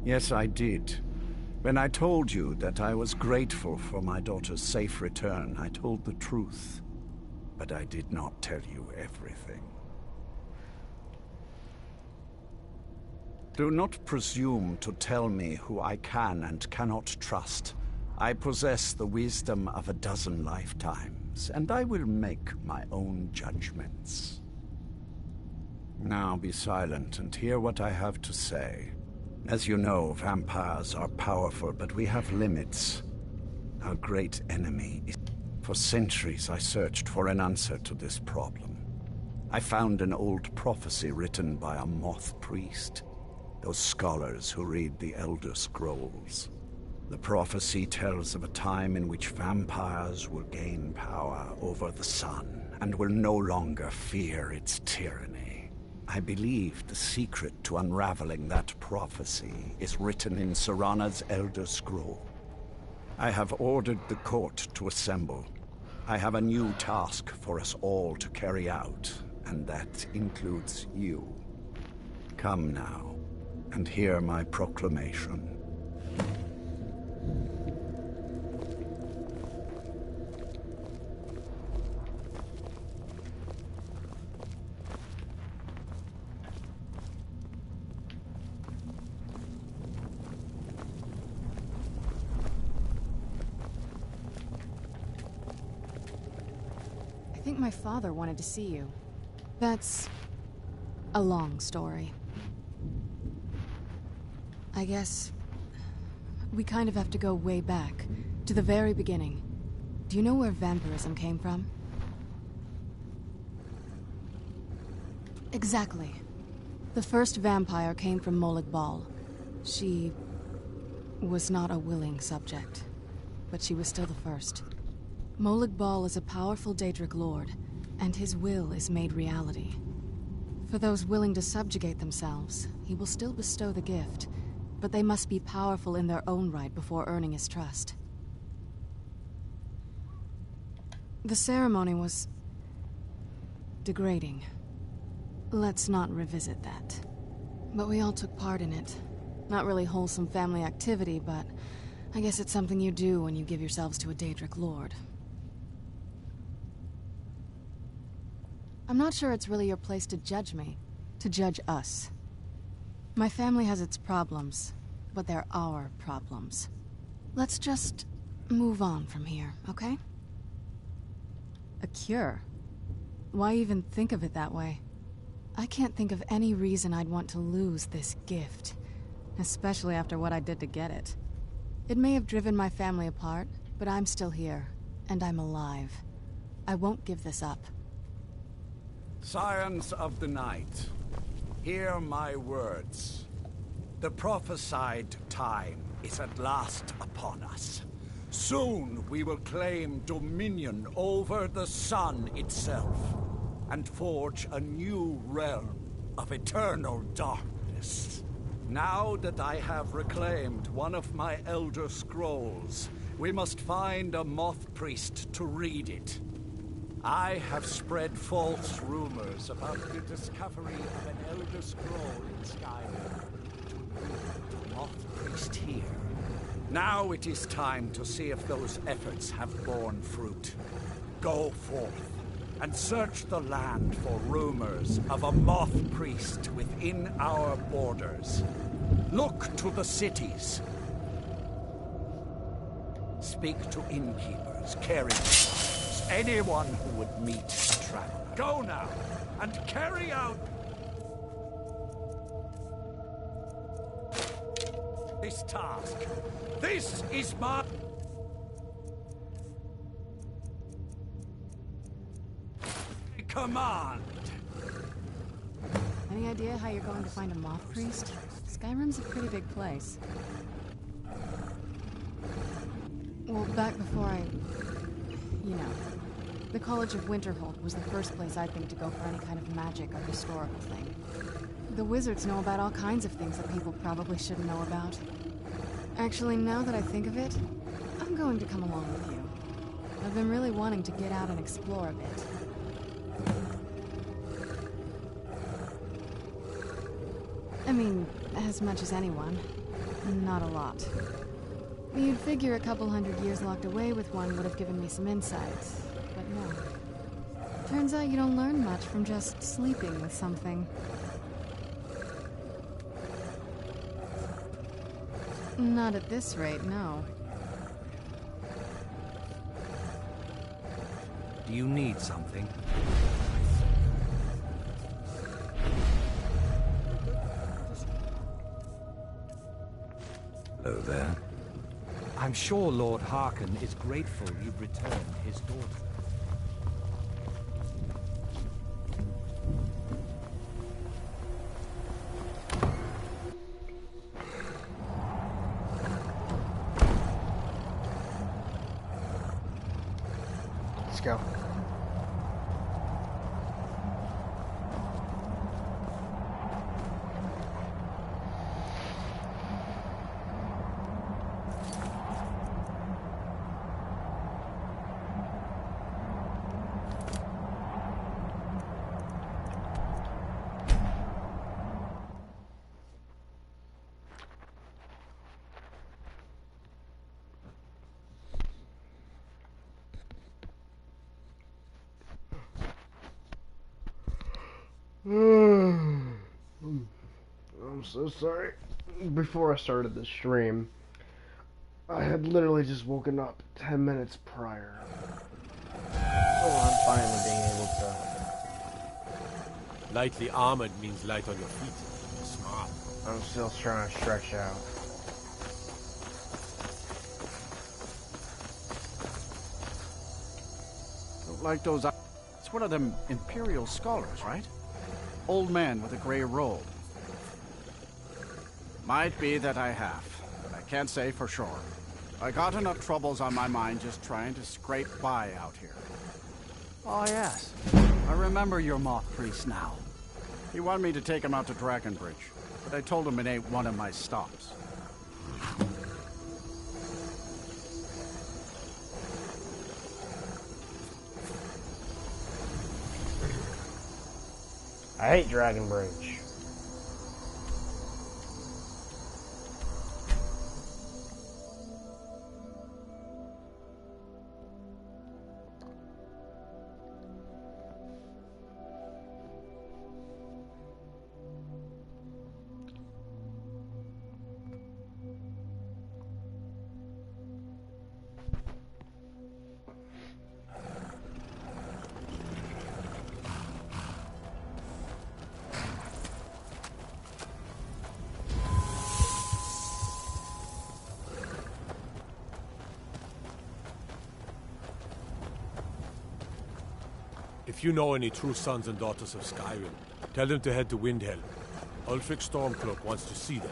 Yes, I did. When I told you that I was grateful for my daughter's safe return, I told the truth. But I did not tell you everything. Do not presume to tell me who I can and cannot trust. I possess the wisdom of a dozen lifetimes, and I will make my own judgments. Now be silent and hear what I have to say. As you know, vampires are powerful, but we have limits. Our great enemy is... For centuries I searched for an answer to this problem. I found an old prophecy written by a moth priest. Those scholars who read the Elder Scrolls. The prophecy tells of a time in which vampires will gain power over the sun and will no longer fear its tyranny. I believe the secret to unraveling that prophecy is written in Serana's Elder Scroll. I have ordered the court to assemble. I have a new task for us all to carry out, and that includes you. Come now, and hear my proclamation. I think my father wanted to see you. That's a long story. I guess we kind of have to go way back, to the very beginning. Do you know where vampirism came from? Exactly. The first vampire came from Molag Bal. She was not a willing subject, but she was still the first. Molag Bal is a powerful Daedric lord, and his will is made reality. For those willing to subjugate themselves, he will still bestow the gift, but they must be powerful in their own right before earning his trust. The ceremony was... degrading. Let's not revisit that. But we all took part in it. Not really wholesome family activity, but I guess it's something you do when you give yourselves to a Daedric lord. I'm not sure it's really your place to judge me, to judge us. My family has its problems, but they're our problems. Let's just move on from here, okay? A cure? Why even think of it that way? I can't think of any reason I'd want to lose this gift, especially after what I did to get it. It may have driven my family apart, but I'm still here, and I'm alive. I won't give this up. Scions of the Night, hear my words. The prophesied time is at last upon us. Soon we will claim dominion over the sun itself, and forge a new realm of eternal darkness. Now that I have reclaimed one of my Elder Scrolls, we must find a Moth Priest to read it. I have spread false rumors about the discovery of an Elder Scroll in Skyrim. The Moth Priest here. Now it is time to see if those efforts have borne fruit. Go forth and search the land for rumors of a Moth Priest within our borders. Look to the cities. Speak to innkeepers, caretakers, anyone who would meet a traveler. Go now, and carry out this task. This is my command. Any idea how you're going to find a Moth Priest? Skyrim's a pretty big place. Well, back before you know, the College of Winterhold was the first place I'd think to go for any kind of magic or historical thing. The wizards know about all kinds of things that people probably shouldn't know about. Actually, now that I think of it, I'm going to come along with you. I've been really wanting to get out and explore a bit. I mean, as much as anyone. Not a lot. You'd figure a couple hundred years locked away with one would have given me some insights, but no. Turns out you don't learn much from just sleeping with something. Not at this rate, no. Do you need something? Hello there. I'm sure Lord Harkon is grateful you've returned his daughter. Let's go. I'm so sorry. Before I started the stream, I had literally just woken up 10 minutes prior. Oh, I'm finally being able to. Lightly armored means light on your feet. Smart. I'm still trying to stretch out. Like those. It's one of them Imperial scholars, right? Old man with a gray robe. Might be that I have, but I can't say for sure. I got enough troubles on my mind just trying to scrape by out here. Oh yes, I remember your Moth Priest now. He wanted me to take him out to Dragonbridge, but I told him it ain't one of my stops. I hate Dragonbridge. If you know any true sons and daughters of Skyrim, tell them to head to Windhelm. Ulfric Stormcloak wants to see them.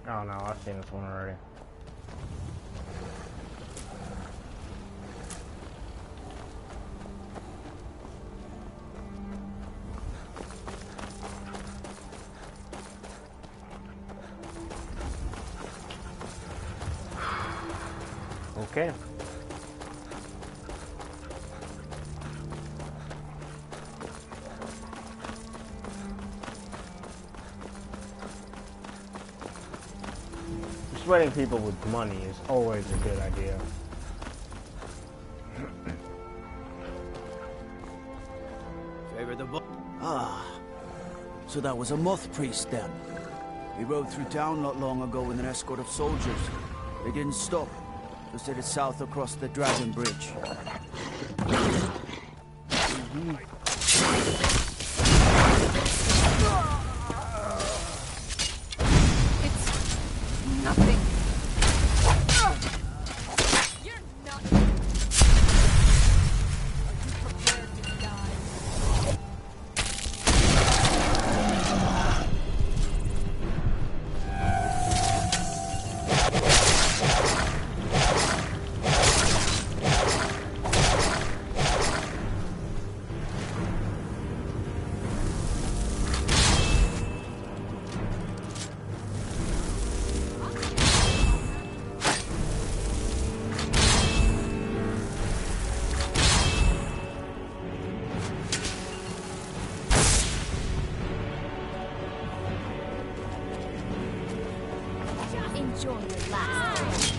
Oh no, I've seen this one already. Okay. Persuading people with money is always a good idea. Favor the book. Ah, so that was a moth priest then. He rode through town not long ago with an escort of soldiers. They didn't stop. Just headed south across the Dragon Bridge. It's nothing. You're not. Are you prepared to die? Enjoy your last.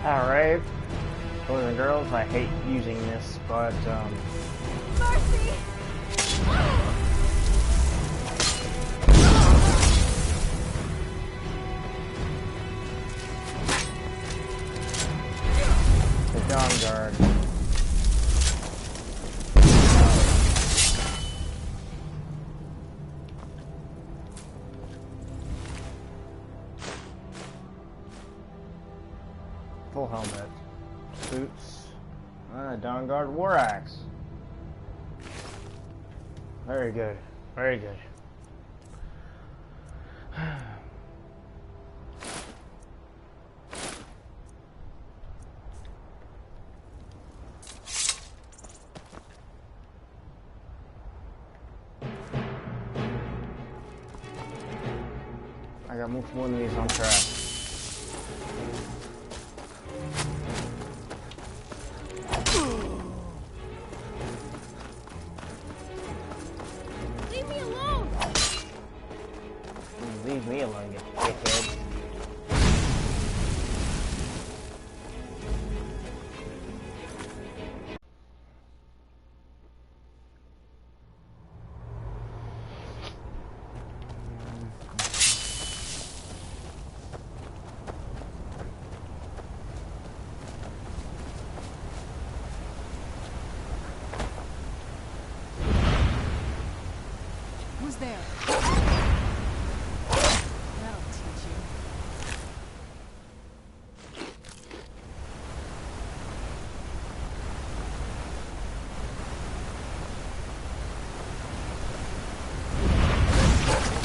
Alright. Boys and girls, I hate using this, but, Mercy! the Dawngaurd. boots. Dawngaurd war axe. Very good. Very good. I got multiple enemies on track. Leave me alone! Leave me alone, you dickhead. Who's there? That'll teach you.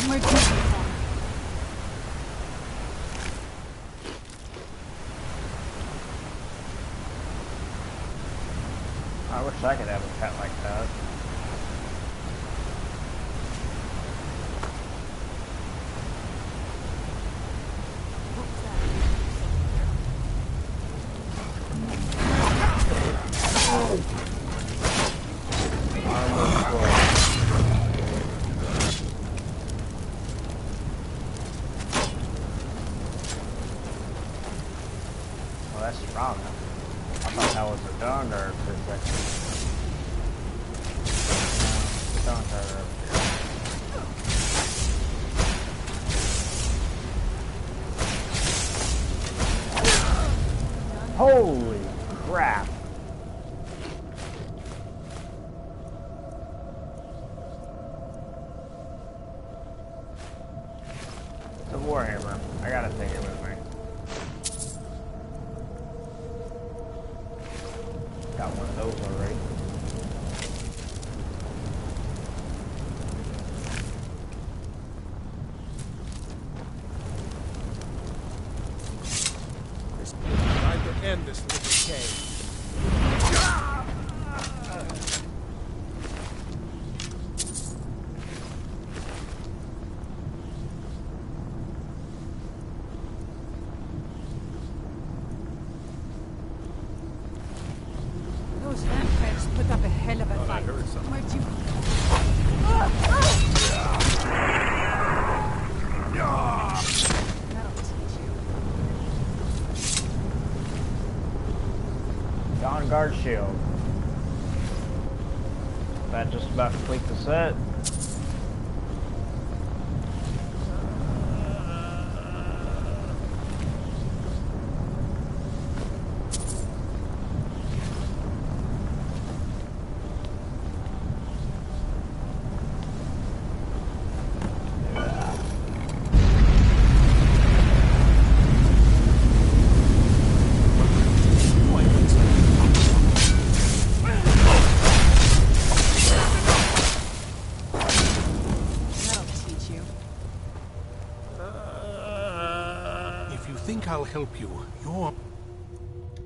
Where'd you come from? I wish I could have a pet like that. Well, that's strong. I thought that was a Dawngaurd for a second. Dawngaurd over here. Holy crap! It's a warhammer. I gotta take it with me. Got one of those already. Time to end this little decay. Those vampires put up a hell of a fight. Where'd you... That'll teach you. Dawngaurd shield. That just about complete the set. I'll help you. You're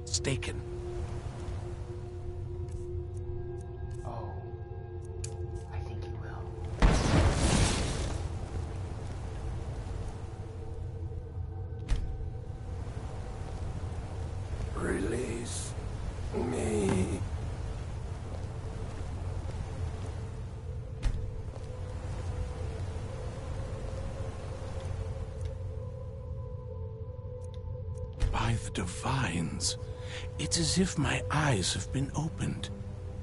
mistaken. Oh, I think you will. Release me. By the divines, it's as if my eyes have been opened.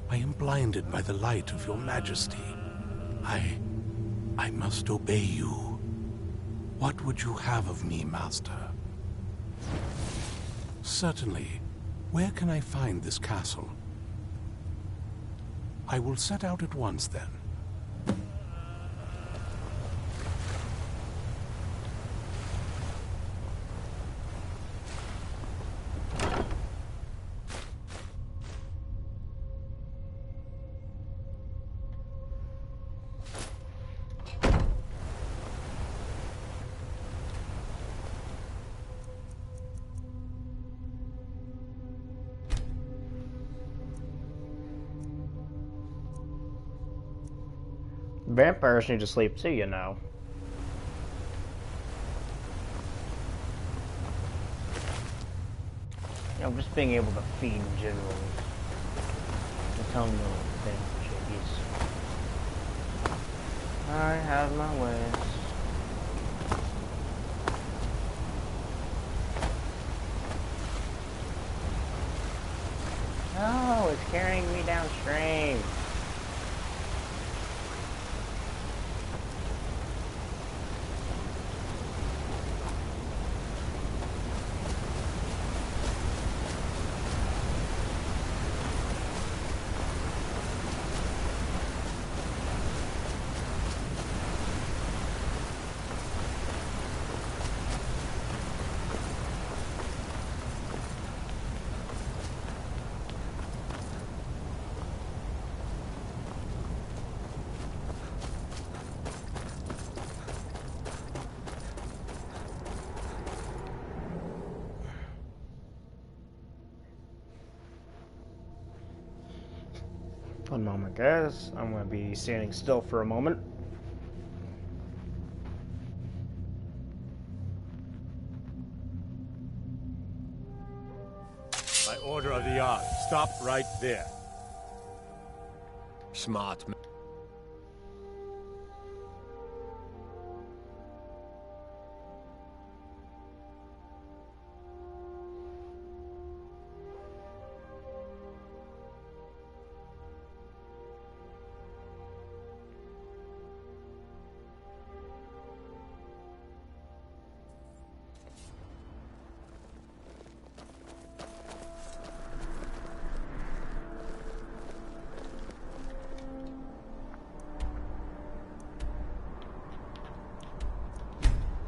I am blinded by the light of your majesty. I must obey you. What would you have of me, master? Certainly. Where can I find this castle? I will set out at once, then. Vampires need to sleep too, you know. You know, just being able to feed in general. Just tell me the thing, chickies. I have my ways. No, it's carrying me downstream. One moment, guys. I'm going to be standing still for a moment. By order of the Yard, stop right there. Smart man.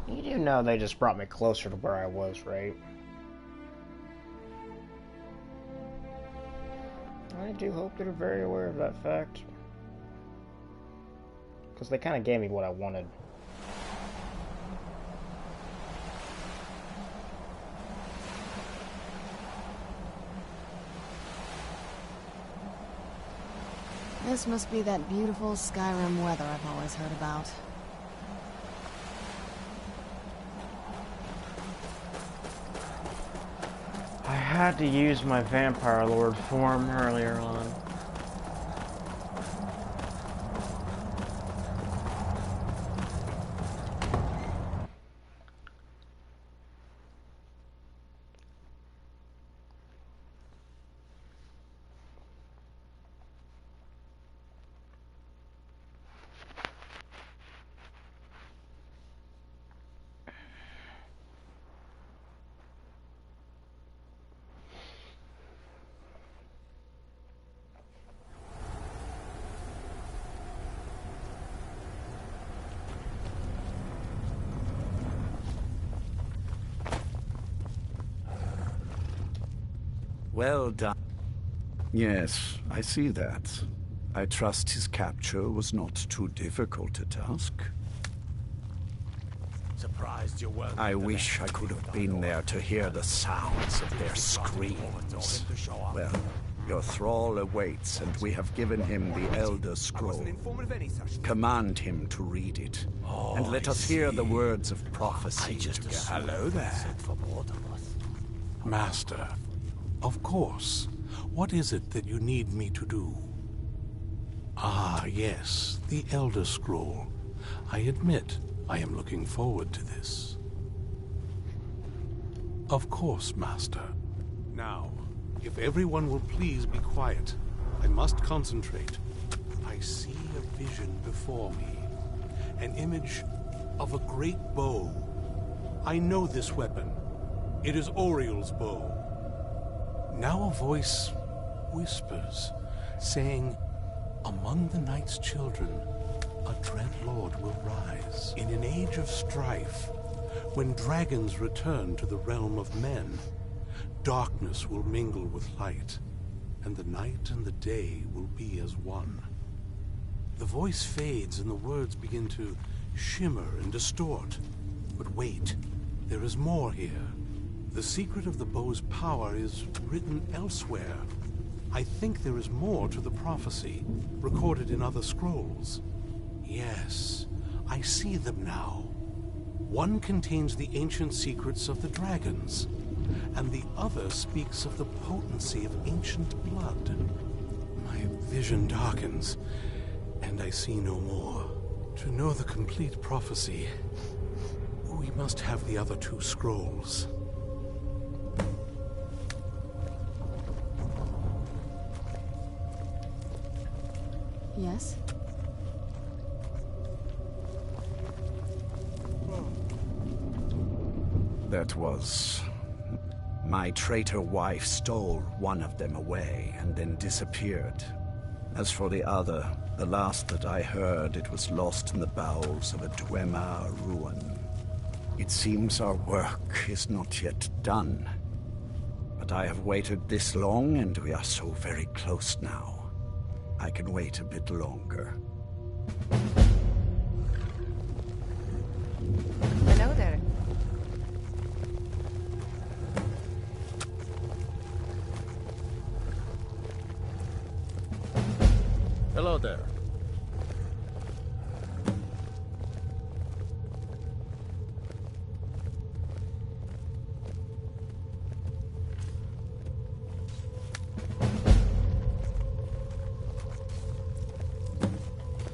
You do know they just brought me closer to where I was, right? I do hope they're very aware of that fact. Because they kind of gave me what I wanted. This must be that beautiful Skyrim weather I've always heard about. I had to use my Vampire Lord form earlier on. Well done. Yes, I see that. I trust his capture was not too difficult a task. Surprised you weren't. I wish I could have been there to hear the sounds of their screams. Well, your thrall awaits, and we have given him the Elder Scroll. Command him to read it, and let us hear the words of prophecy together. Hello there. Master, of course. What is it that you need me to do? Ah, yes, the Elder Scroll. I admit, I am looking forward to this. Of course, Master. Now, if everyone will please be quiet, I must concentrate. I see a vision before me. An image of a great bow. I know this weapon. It is Oriel's bow. Now a voice whispers, saying, among the night's children, a dread lord will rise. In an age of strife, when dragons return to the realm of men, darkness will mingle with light, and the night and the day will be as one. The voice fades and the words begin to shimmer and distort. But wait, there is more here. The secret of the bow's power is written elsewhere. I think there is more to the prophecy, recorded in other scrolls. Yes, I see them now. One contains the ancient secrets of the dragons, and the other speaks of the potency of ancient blood. My vision darkens, and I see no more. To know the complete prophecy, we must have the other two scrolls. Yes? That was... My traitor wife stole one of them away and then disappeared. As for the other, the last that I heard, it was lost in the bowels of a Dwemer ruin. It seems our work is not yet done. But I have waited this long, and we are so very close now. I can wait a bit longer. Hello there. Hello there.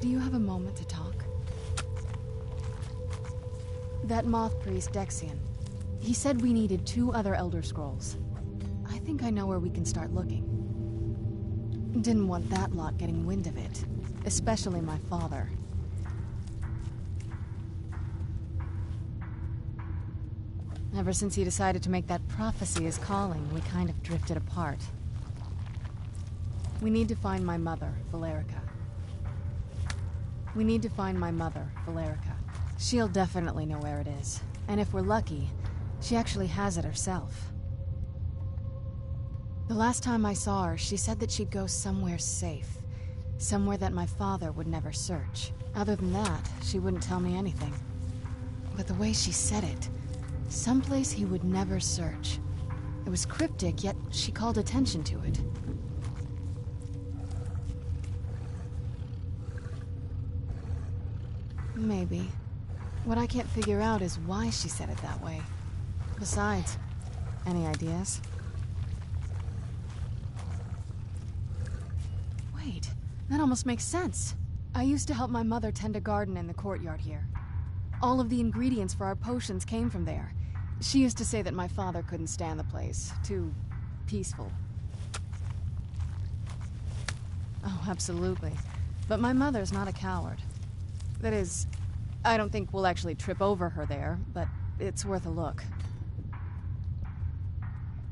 Do you have a moment to talk? That moth priest, Dexian. He said we needed 2 other Elder Scrolls. I think I know where we can start looking. Didn't want that lot getting wind of it. Especially my father. Ever since he decided to make that prophecy his calling, we kind of drifted apart. We need to find my mother, Valerica. We need to find my mother, Valerica. She'll definitely know where it is. And if we're lucky, she actually has it herself. The last time I saw her, she said that she'd go somewhere safe. Somewhere that my father would never search. Other than that, she wouldn't tell me anything. But the way she said it, someplace he would never search. It was cryptic, yet she called attention to it. Maybe. What I can't figure out is why she said it that way. Besides, any ideas? Wait, that almost makes sense. I used to help my mother tend a garden in the courtyard here. All of the ingredients for our potions came from there. She used to say that my father couldn't stand the place. Too peaceful. Oh, absolutely. But my mother's not a coward. That is, I don't think we'll actually trip over her there, but it's worth a look.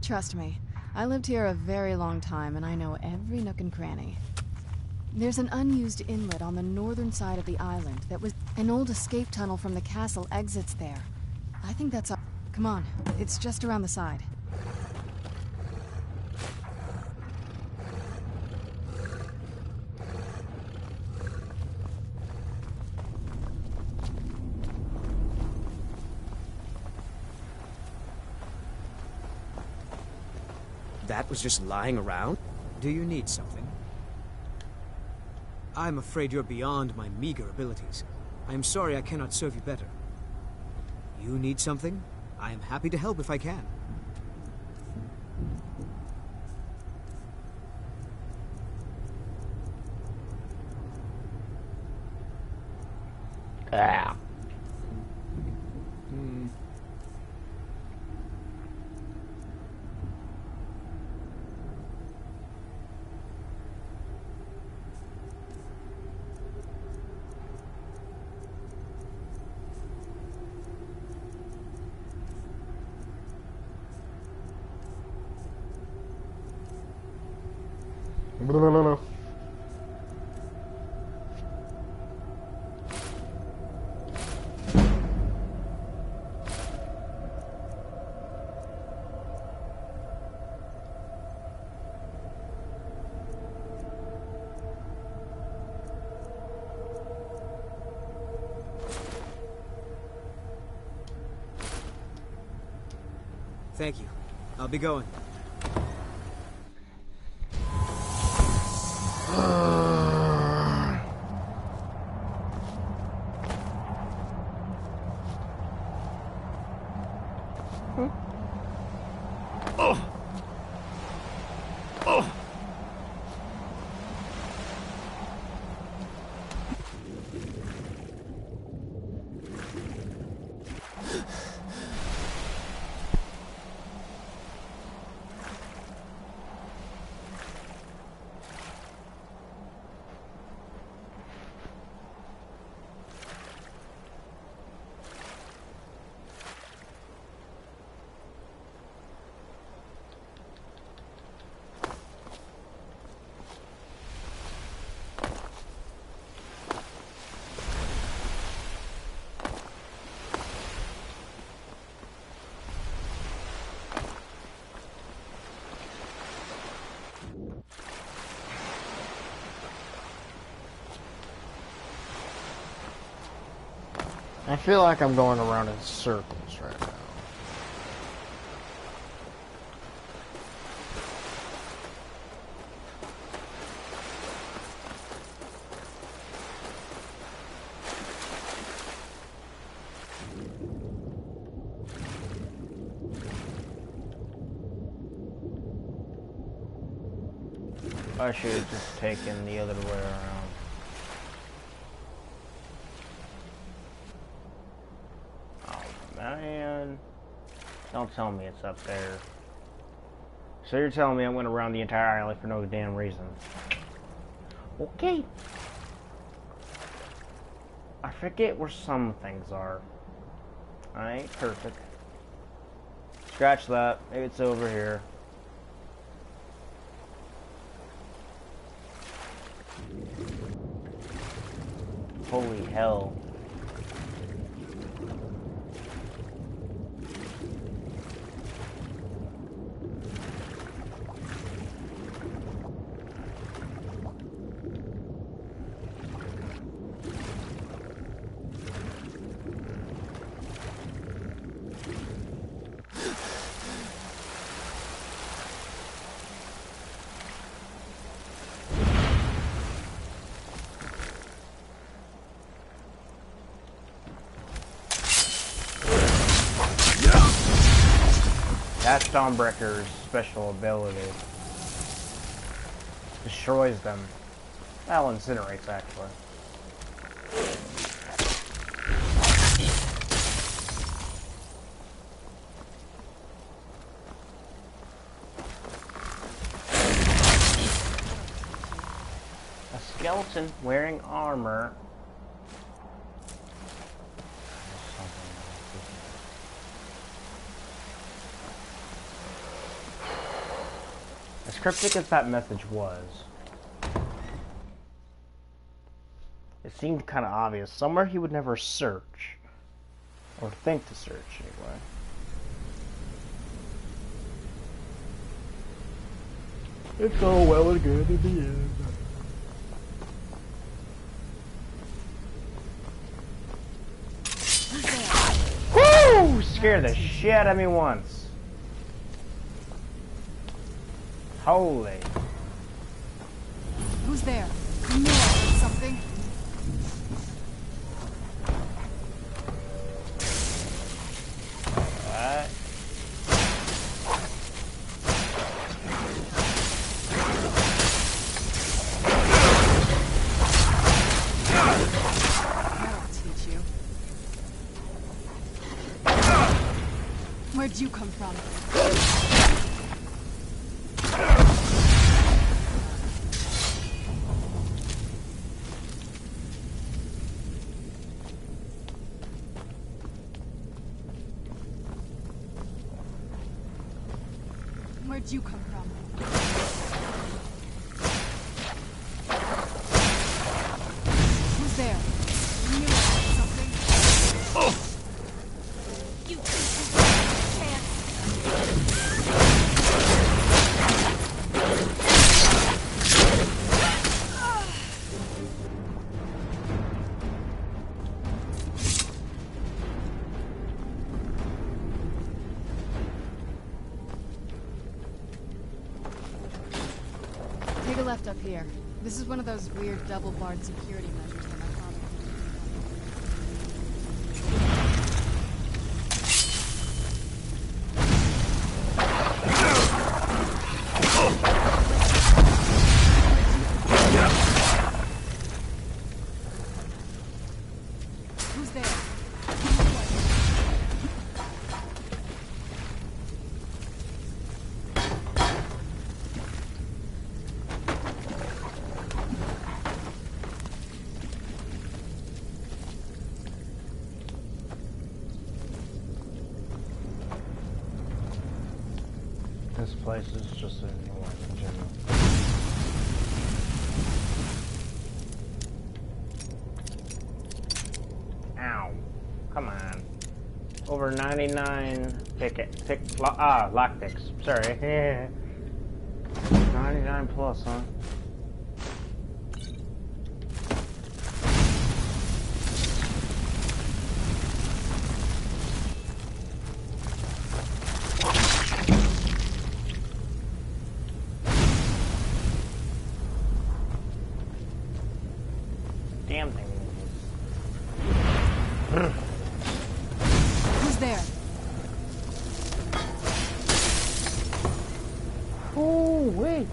Trust me, I lived here a very long time and I know every nook and cranny. There's an unused inlet on the northern side of the island that was... An old escape tunnel from the castle exits there. I think that's our... Come on, it's just around the side. That was just lying around? Do you need something? I'm afraid you're beyond my meager abilities. I am sorry I cannot serve you better. You need something? I am happy to help if I can. Ah. No. Thank you. I'll be going. I feel like I'm going around in circles right now. I should have just taken the other way around. Oh man. Don't tell me it's up there. So you're telling me I went around the entire island for no damn reason. Okay. I forget where some things are. I ain't perfect. Scratch that. Maybe it's over here. Holy hell. That's Dawnbreaker's special ability. Destroys them. Well, incinerates, actually. A skeleton wearing armor. As cryptic as that message was, it seemed kind of obvious. Somewhere he would never search. Or think to search, anyway. It's all well and good in the end. Woo! Scared the shit out of me once. Holy. Who's there? I knew I heard something. What? That'll teach you. Where'd you come from? Where'd you come from? Who's there? I knew I heard something. Oh! You think you have Take a left up here. This is one of those weird double-barred security measures that my father Who's there? This place is just annoying in general. Ow. Come on. Over 99 lockpicks. Sorry. 99 plus, huh? damn thing is. Who's there? Oh, wait.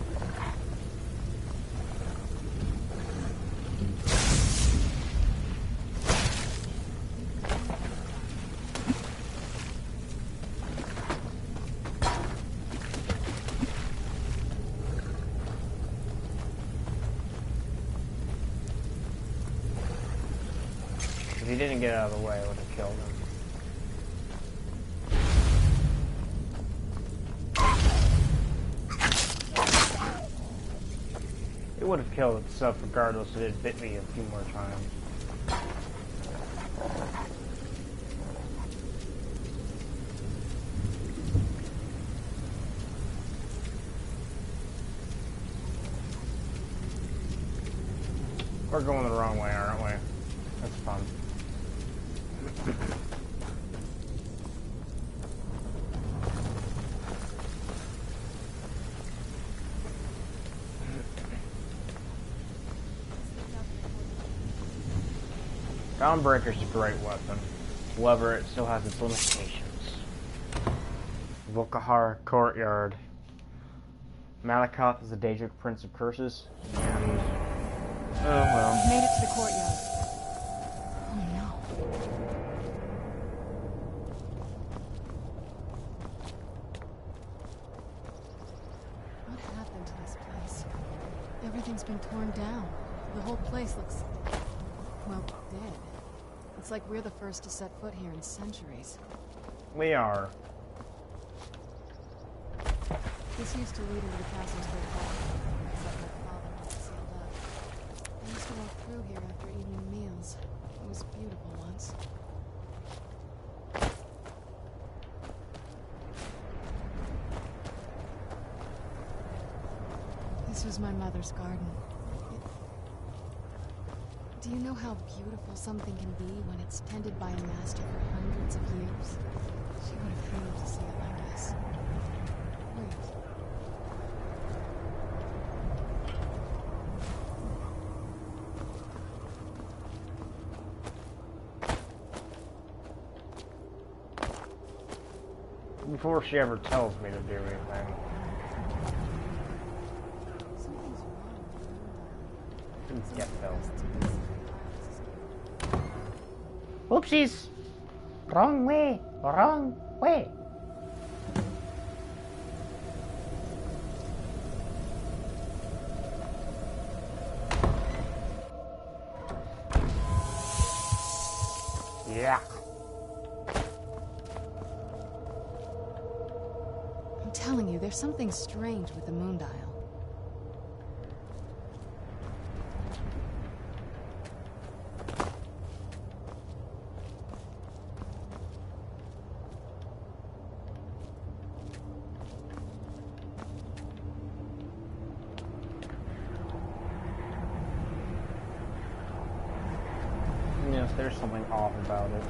If he didn't get out of the way, I would have killed him. It would have killed itself regardless if it bit me a few more times. We're going the wrong way, aren't we? That's fun. Dawnbreaker's a great weapon. However, it still has its limitations. Volkahar Courtyard. Malakoth is the Daedric Prince of Curses. And... oh well. We've made it to the courtyard. Oh no. What happened to this place? Everything's been torn down. The whole place looks, well, dead. It's like we're the first to set foot here in centuries. We are. This used to lead into the castle's great hall. Except my father had it sealed up. I used to walk through here after evening meals. It was beautiful once. This was my mother's garden. Do you know how beautiful something can be when it's tended by a master for hundreds of years? She would have hated to see it like this. Wait. Before she ever tells me to do anything. Get filled. Oopsies! Wrong way! Wrong way! Yeah. I'm telling you, there's something strange with the moon dial. Yes, there's something off about it.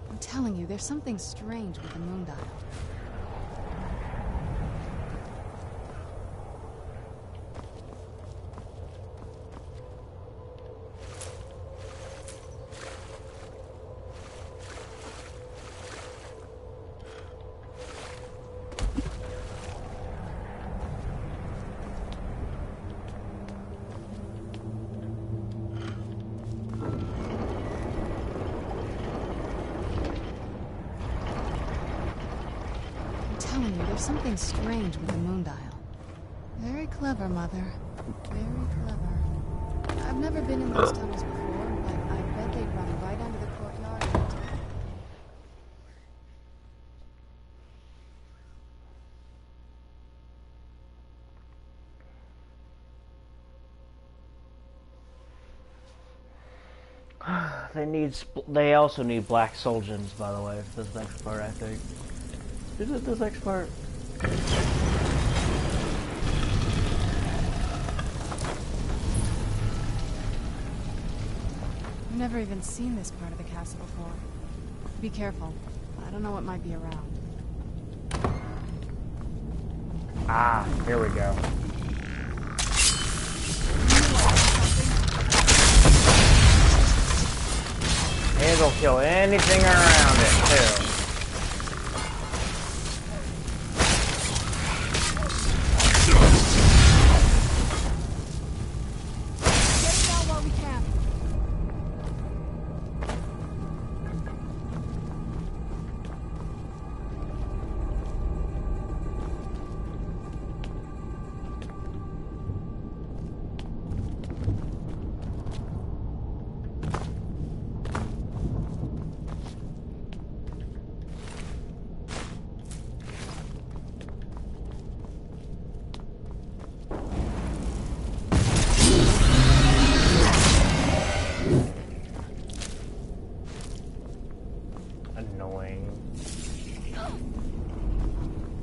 I'm telling you, there's something strange with the moon dial. There's something strange with the moon dial. Very clever, Mother. Very clever. I've never been in those tunnels before, but I bet they'd run right under the courtyard. They also need black soldiers, by the way, for this next part, I think. Is it this next part? I've never even seen this part of the castle before. Be careful. I don't know what might be around. Ah, here we go. It'll kill anything around it, too.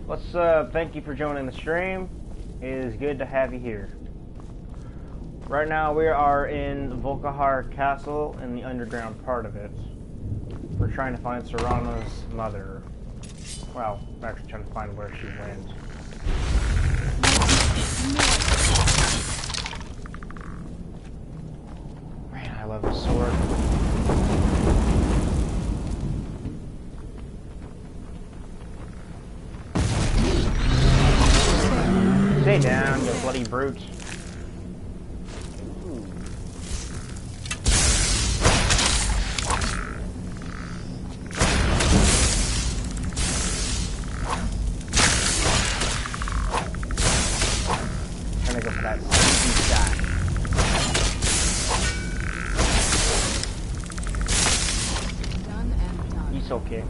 What's up? Thank you for joining the stream. It is good to have you here. Right now we are in Volkahar Castle in the underground part of it. We're trying to find Serana's mother. Well, we're actually trying to find where she went. Man, I love this sword. Stay down, you bloody brute. Trying to go for that sneaky shot. Done and done. He's okay.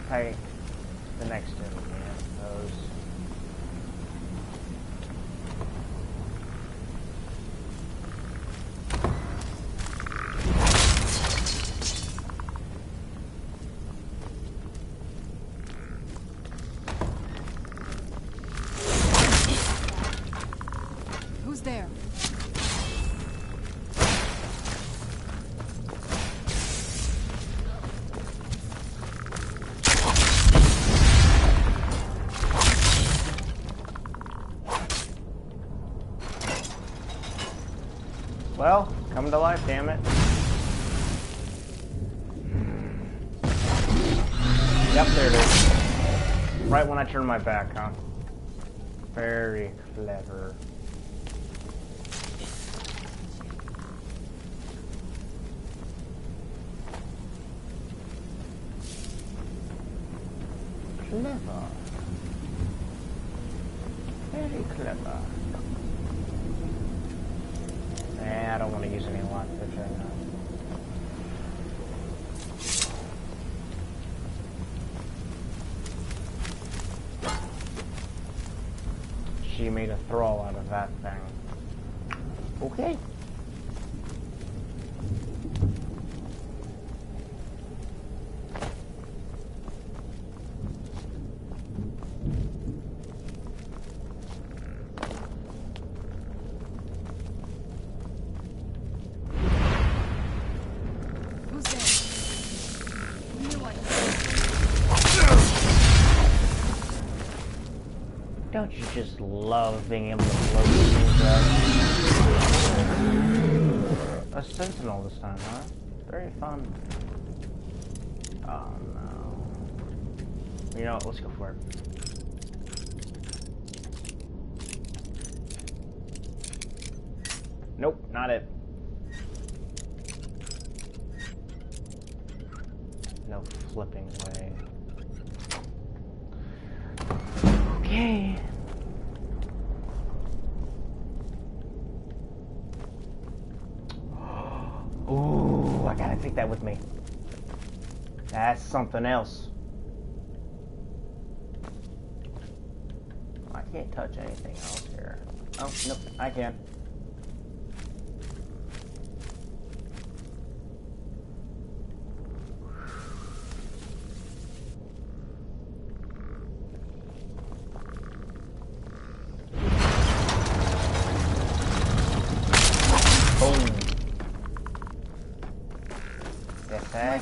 Hey, the next enemy, I suppose. Who's there? Well, come to life, damn it. Yep, there it is. Right when I turn my back, huh? Very clever. Clever. Very clever. I don't want to use any lockpicks right now. She made a thrall out of that thing. Okay. Don't you just love being able to blow these things up? A sentinel this time, huh? Very fun. Oh no. You know what, let's go for it. Nope, not it. flipping way. Okay. Ooh, I gotta take that with me. That's something else. I can't touch anything else here. Oh, nope, I can. Boom. Get that.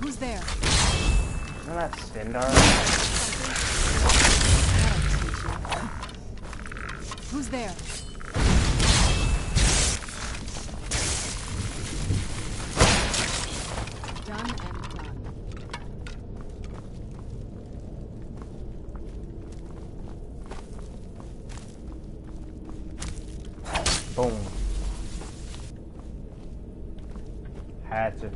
Who's there? Isn't that Stendar? Who's there? Done and done. Boom. Had to.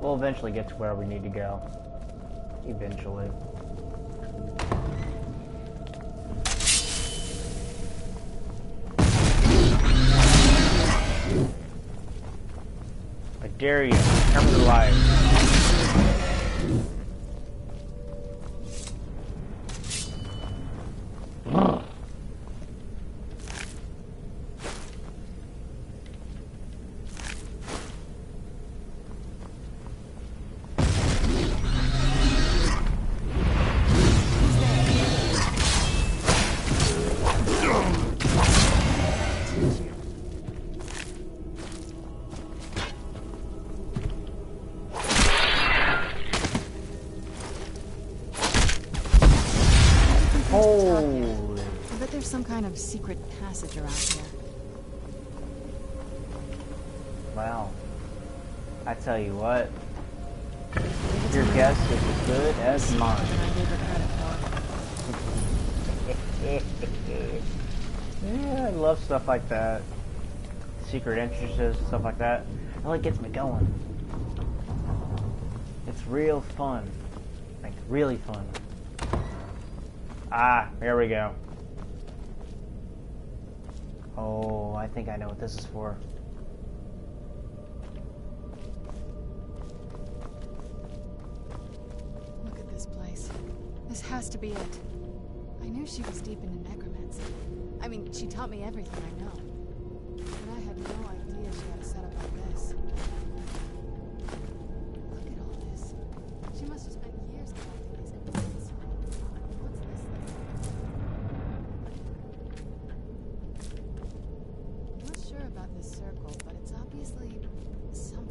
We'll eventually get to where we need to go. Eventually. I dare you, come to life. Holy. I bet there's some kind of secret passage around here. Wow. I tell you what. Your guess is as good as mine. Yeah, I love stuff like that. Secret entrances, stuff like that. It really gets me going. It's real fun. Like, really fun. Ah, here we go. Oh, I think I know what this is for. Look at this place. This has to be it. I knew she was deep into necromancy. I mean, she taught me everything I know. But I had no idea she had a setup like this. Look at all this. She must have spent years collecting these components. What's this thing? I'm not sure about this circle, but it's obviously something.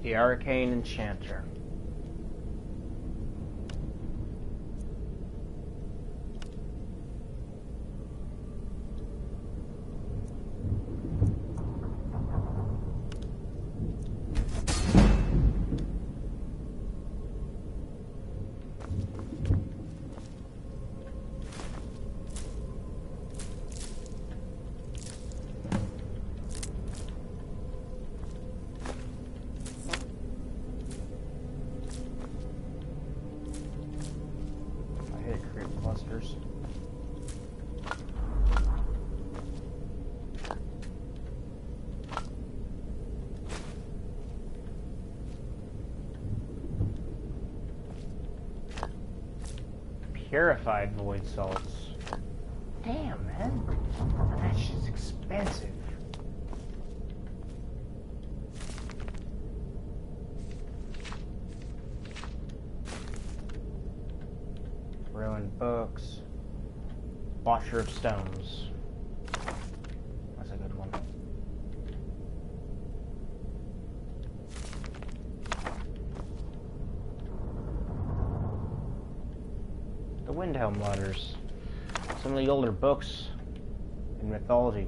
The Arcane Enchanter. Clusters. Purified void salts. Damn, man. That shit's expensive. Ruined books. Watcher of Stones. That's a good one. The Windhelm letters. Some of the older books in mythology.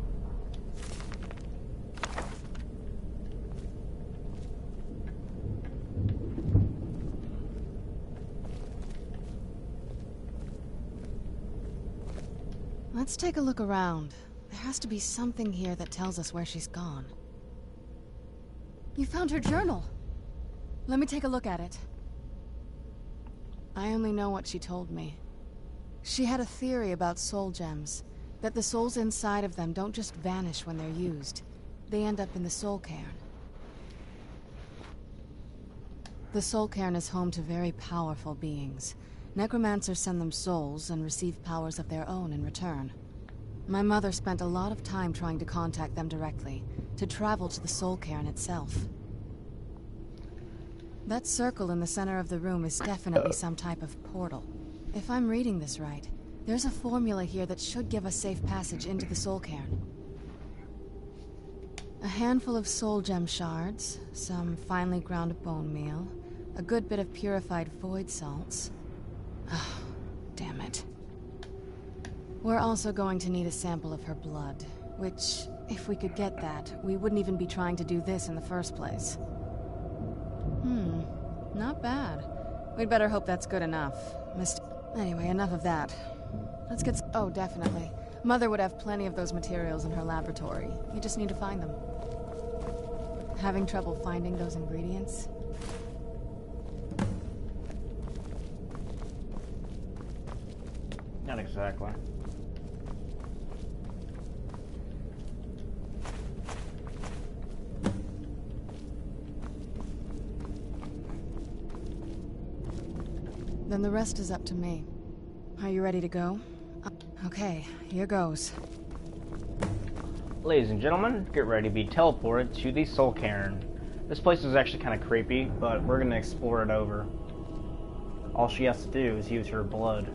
Let's take a look around. There has to be something here that tells us where she's gone. You found her journal! Let me take a look at it. I only know what she told me. She had a theory about soul gems, that the souls inside of them don't just vanish when they're used. They end up in the soul cairn. The soul cairn is home to very powerful beings. Necromancers send them souls and receive powers of their own in return. My mother spent a lot of time trying to contact them directly, to travel to the soul cairn itself. That circle in the center of the room is definitely some type of portal. If I'm reading this right, there's a formula here that should give us safe passage into the soul cairn. A handful of soul gem shards, some finely ground bone meal, a good bit of purified void salts. Oh, damn it. We're also going to need a sample of her blood, which, if we could get that, we wouldn't even be trying to do this in the first place. Not bad. We'd better hope that's good enough. Anyway, enough of that. Let's get oh, definitely. Mother would have plenty of those materials in her laboratory. You just need to find them. Having trouble finding those ingredients? Not exactly. Then the rest is up to me. Are you ready to go? Okay, here goes. Ladies and gentlemen, get ready to be teleported to the Soul Cairn. This place is actually kind of creepy, but we're going to explore it over. All she has to do is use her blood.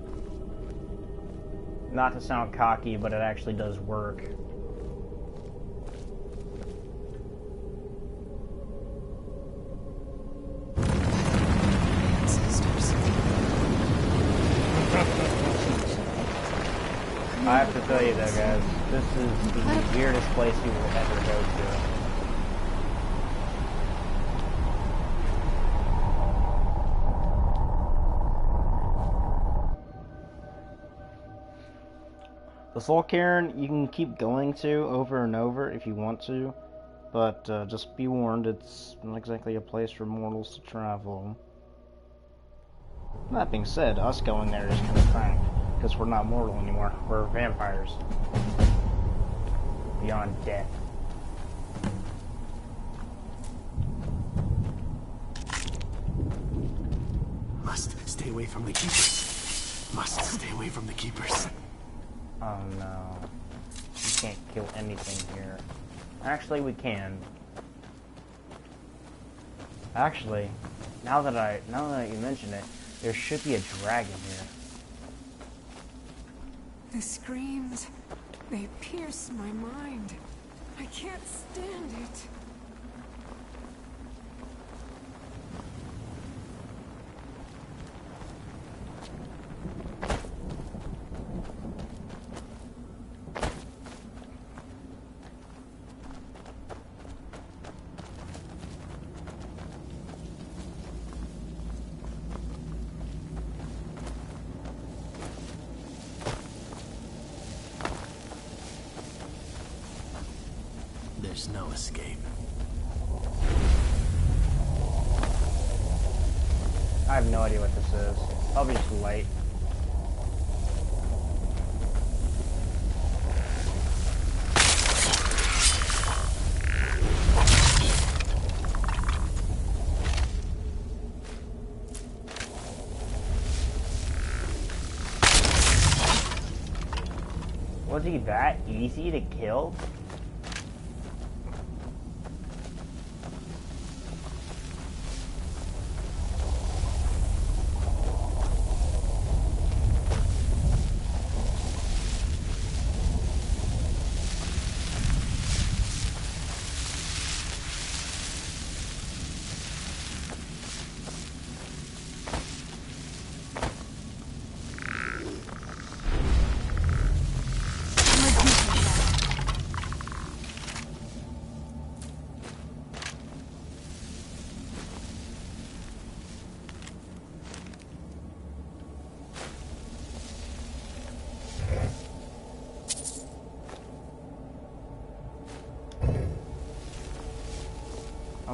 Not to sound cocky, but it actually does work. I have to tell you though, guys, this is the weirdest place you will ever go to. The Soul Cairn you can keep going to over and over if you want to, but just be warned, it's not exactly a place for mortals to travel. That being said, us going there is kind of cranked. Because we're not mortal anymore. We're vampires. Beyond death. Must stay away from the keepers. Must stay away from the keepers. Oh no. We can't kill anything here. Actually, we can. Actually, now that you mention it, there should be a dragon here. The screams, they pierce my mind. I can't stand it. There's no escape. I have no idea what this is. Probably just light. Was he that easy to kill?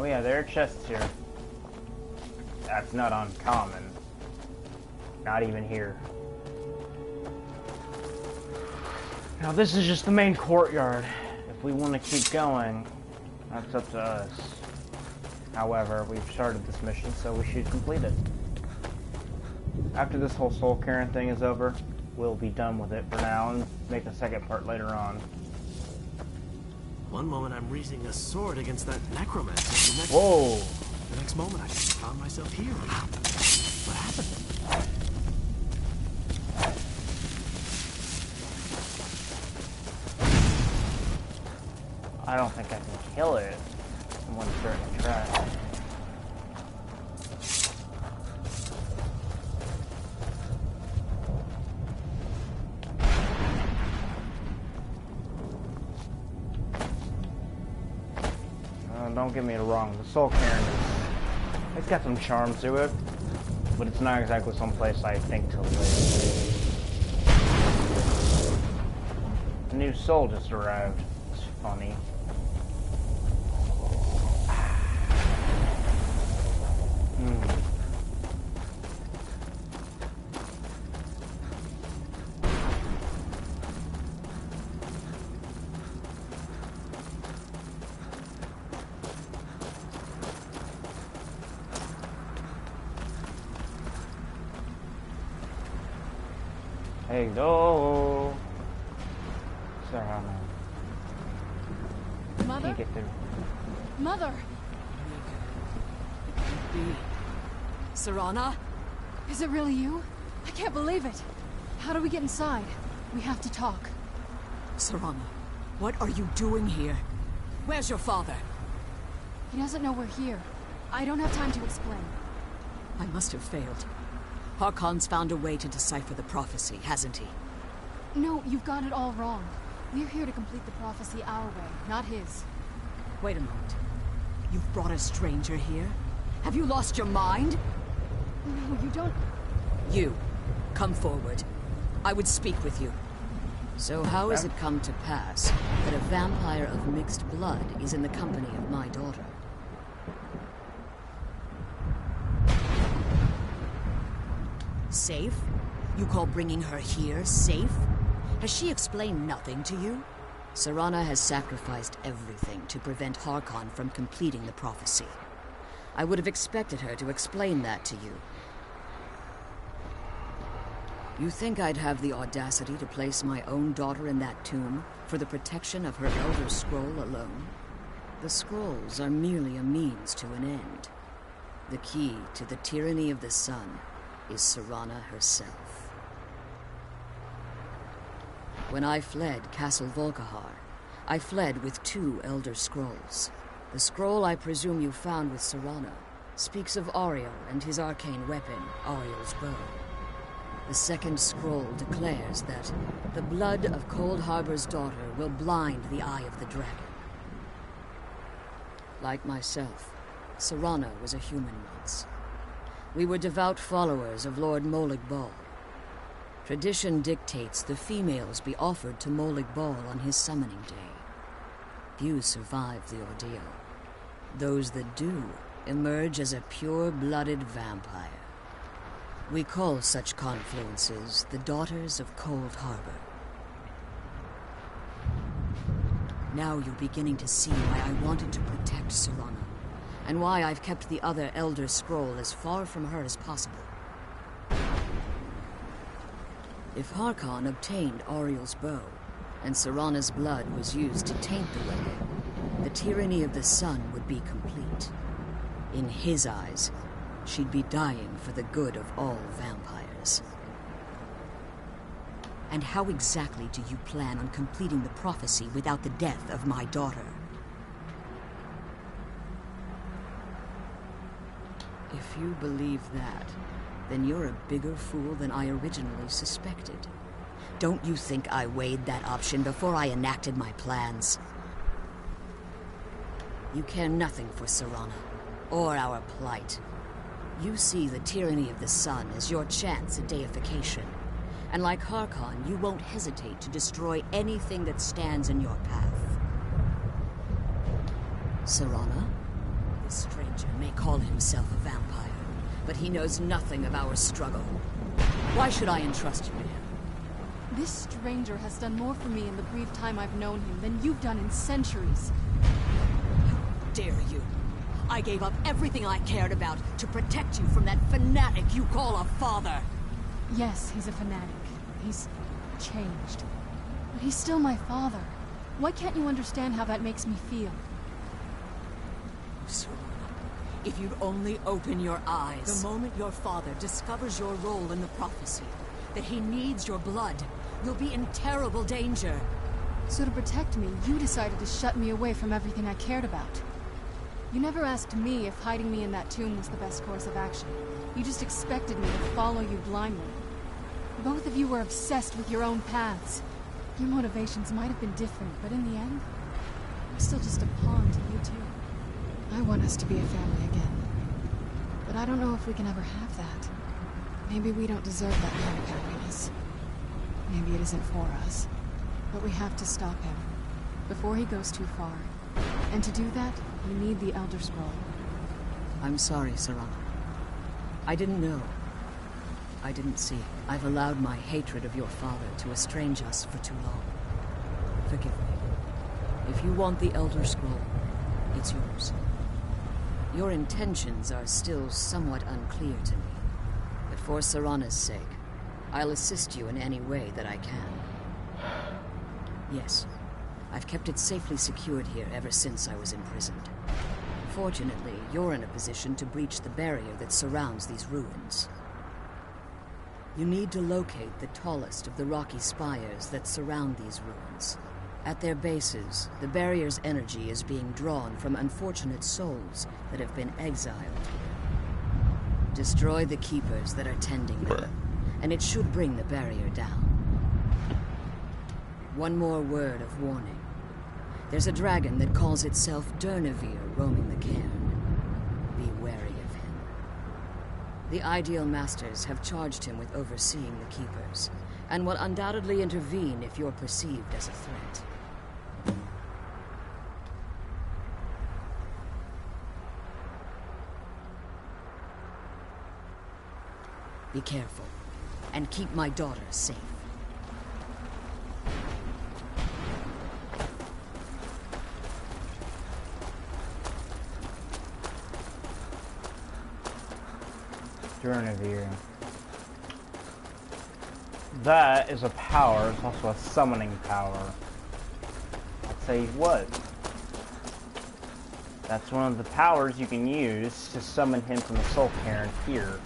Oh yeah, there are chests here. That's not uncommon. Not even here. Now this is just the main courtyard. If we want to keep going, that's up to us. However, we've started this mission, so we should complete it. After this whole soul caring thing is over, we'll be done with it for now and make the second part later on. One moment I'm raising a sword against that necromancer. Whoa! The next moment I found myself here. What happened? I don't think I can kill it. Someone's starting to try. Don't get me wrong, the Soul Cairn it's got some charm to it, but it's not exactly some place I think to live. A new soul just arrived. It's funny. Hey, go. Sorry, I don't know. Mother? Can't get through. Mother! Serana? Is it really you? I can't believe it. How do we get inside? We have to talk. Serana, what are you doing here? Where's your father? He doesn't know we're here. I don't have time to explain. I must have failed. Harkon's found a way to decipher the prophecy, hasn't he? No, you've got it all wrong. We're here to complete the prophecy our way, not his. Wait a moment. You've brought a stranger here? Have you lost your mind? No, you don't... You, come forward. I would speak with you. So how has it come to pass that a vampire of mixed blood is in the company of my daughter? Safe? You call bringing her here safe? Has she explained nothing to you? Serana has sacrificed everything to prevent Harkon from completing the prophecy. I would have expected her to explain that to you. You think I'd have the audacity to place my own daughter in that tomb for the protection of her Elder Scroll alone? The scrolls are merely a means to an end. The key to the tyranny of the sun is Serana herself. When I fled Castle Volkihar, I fled with 2 Elder Scrolls. The scroll I presume you found with Serana speaks of Ariel and his arcane weapon, Ariel's bow. The second scroll declares that the blood of Cold Harbor's daughter will blind the eye of the dragon. Like myself, Serana was a human once. We were devout followers of Lord Molig Bal. Tradition dictates the females be offered to Molig Bal on his summoning day. Few survive the ordeal. Those that do emerge as a pure-blooded vampire. We call such confluences the Daughters of Cold Harbor. Now you're beginning to see why I wanted to protect Serana, and why I've kept the other Elder Scroll as far from her as possible. If Harkon obtained Ariel's bow, and Serana's blood was used to taint the weapon, the tyranny of the sun would be complete. In his eyes, she'd be dying for the good of all vampires. And how exactly do you plan on completing the prophecy without the death of my daughter? If you believe that, then you're a bigger fool than I originally suspected. Don't you think I weighed that option before I enacted my plans? You care nothing for Serana, or our plight. You see the tyranny of the sun as your chance at deification. And like Harkon, you won't hesitate to destroy anything that stands in your path. Serana? This stranger may call himself a vampire, but he knows nothing of our struggle. Why should I entrust you to him? This stranger has done more for me in the brief time I've known him than you've done in centuries. How dare you? I gave up everything I cared about to protect you from that fanatic you call a father. Yes, he's a fanatic. He's changed. But he's still my father. Why can't you understand how that makes me feel? Serana, if you'd only open your eyes. The moment your father discovers your role in the prophecy, that he needs your blood, you'll be in terrible danger. So to protect me, you decided to shut me away from everything I cared about. You never asked me if hiding me in that tomb was the best course of action. You just expected me to follow you blindly. Both of you were obsessed with your own paths. Your motivations might have been different, but in the end, I'm still just a pawn to you two. I want us to be a family again. But I don't know if we can ever have that. Maybe we don't deserve that kind of happiness. Maybe it isn't for us. But we have to stop him, before he goes too far. And to do that, we need the Elder Scroll. I'm sorry, Serana. I didn't know. I didn't see. I've allowed my hatred of your father to estrange us for too long. Forgive me. If you want the Elder Scroll, it's yours. Your intentions are still somewhat unclear to me. But for Serana's sake, I'll assist you in any way that I can. Yes, I've kept it safely secured here ever since I was imprisoned. Fortunately, you're in a position to breach the barrier that surrounds these ruins. You need to locate the tallest of the rocky spires that surround these ruins. At their bases, the barrier's energy is being drawn from unfortunate souls that have been exiled here. Destroy the keepers that are tending them, and it should bring the barrier down. One more word of warning. There's a dragon that calls itself Durnevere roaming the cairn. Be wary of him. The Ideal Masters have charged him with overseeing the keepers, and will undoubtedly intervene if you're perceived as a threat. Be careful, and keep my daughter safe. Durnevere. That is a power. It's also a summoning power. I'd say what? That's one of the powers you can use to summon him from the Soul Cairn here.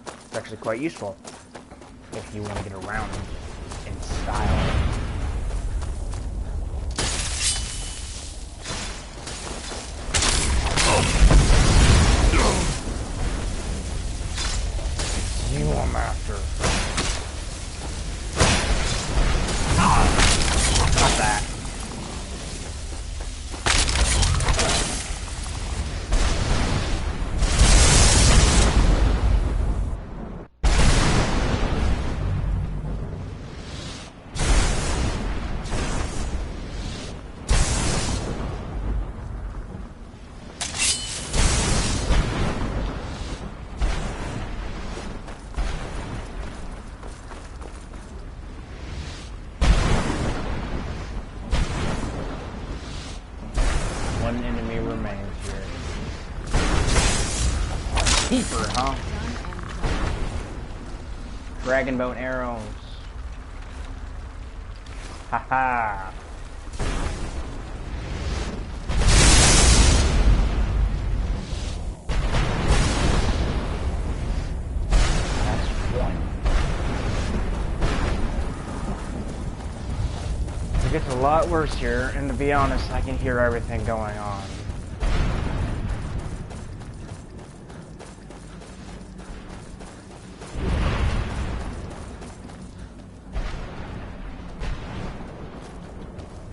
It's actually quite useful if you want to get around him in style. You are master. Not that. One enemy remains here. Keeper, huh? Dragon bow and arrows. Haha. That's one. It gets a lot worse here, and to be honest, I can hear everything going on.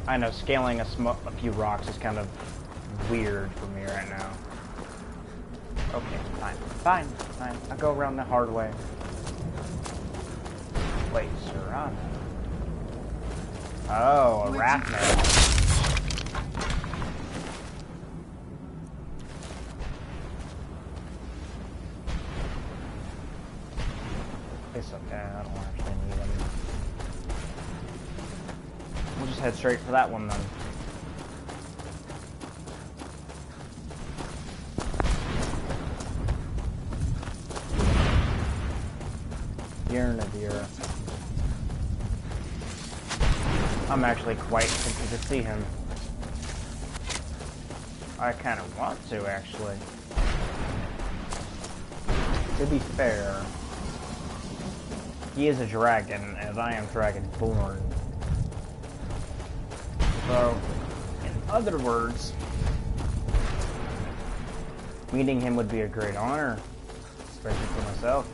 I know scaling a few rocks is kind of weird for me right now. Okay, fine. I'll go around the hard way. Wait, Serrano. Oh, a arachnid. It's okay, I don't actually need them. We'll just head straight for that one then. Deer. I'm actually quite tempted to see him. I kind of want to, actually. To be fair, he is a dragon, as I am dragonborn. So, in other words, meeting him would be a great honor, especially for myself.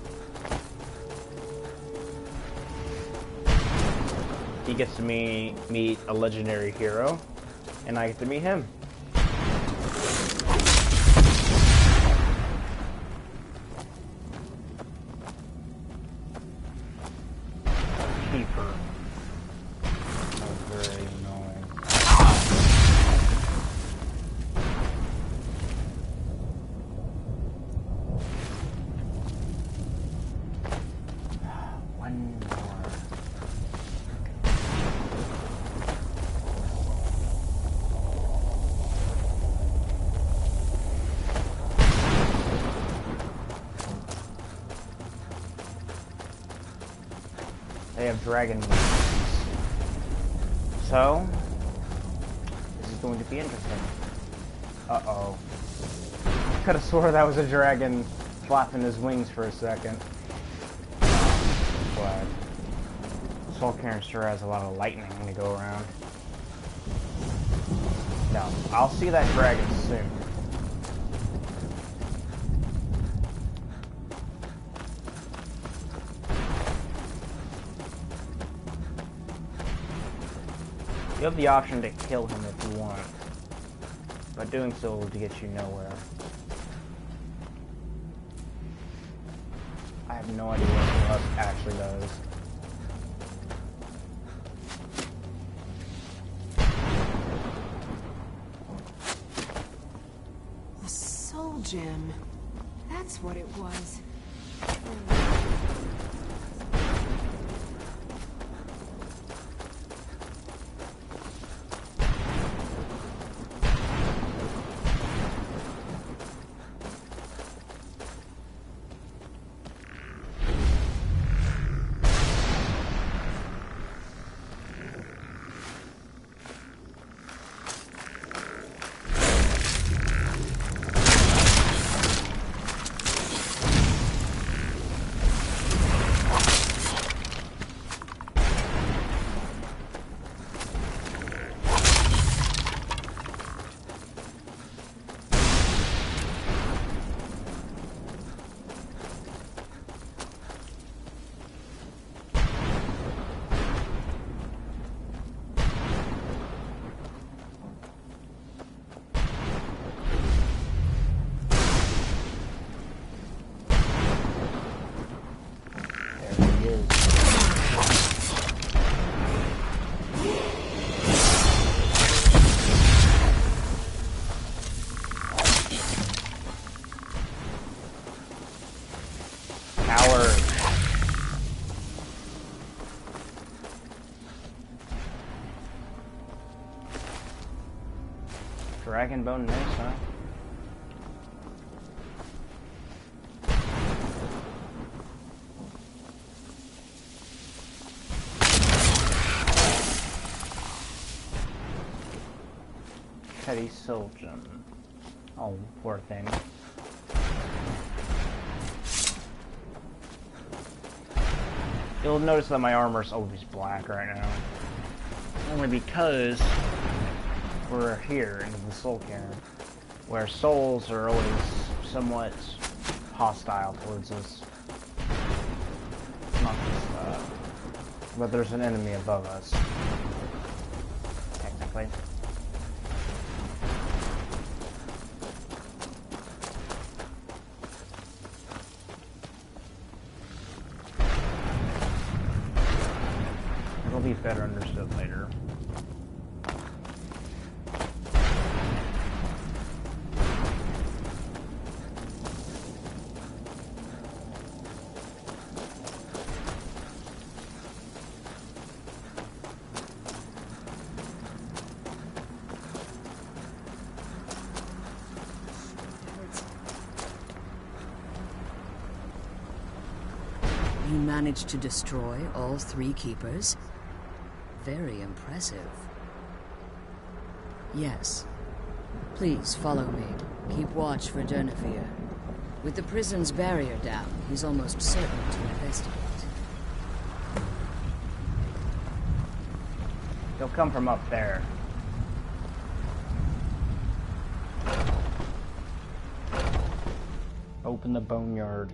He gets to meet a legendary hero, and I get to meet him. Keeper. That's very annoying. One more. They have dragon wings. So, this is going to be interesting. Uh-oh. Could have swore that was a dragon flapping his wings for a second. But Soul Cairn sure has a lot of lightning to go around. No, I'll see that dragon soon. You have the option to kill him if you want, but doing so will get you nowhere. I have no idea what the husk actually does. The soul gem. That's what it was. Dragon bone mace, huh? Petty Soldier. Oh, poor thing. You'll notice that my armor's always black right now. Only because we're here in the Soul Cairn, where souls are always somewhat hostile towards us. Not just, but there's an enemy above us, technically. It'll be better understood later. You managed to destroy all 3 keepers? Very impressive. Yes. Please follow me. Keep watch for Durnafir. With the prison's barrier down, he's almost certain to investigate. He'll come from up there. Open the boneyard.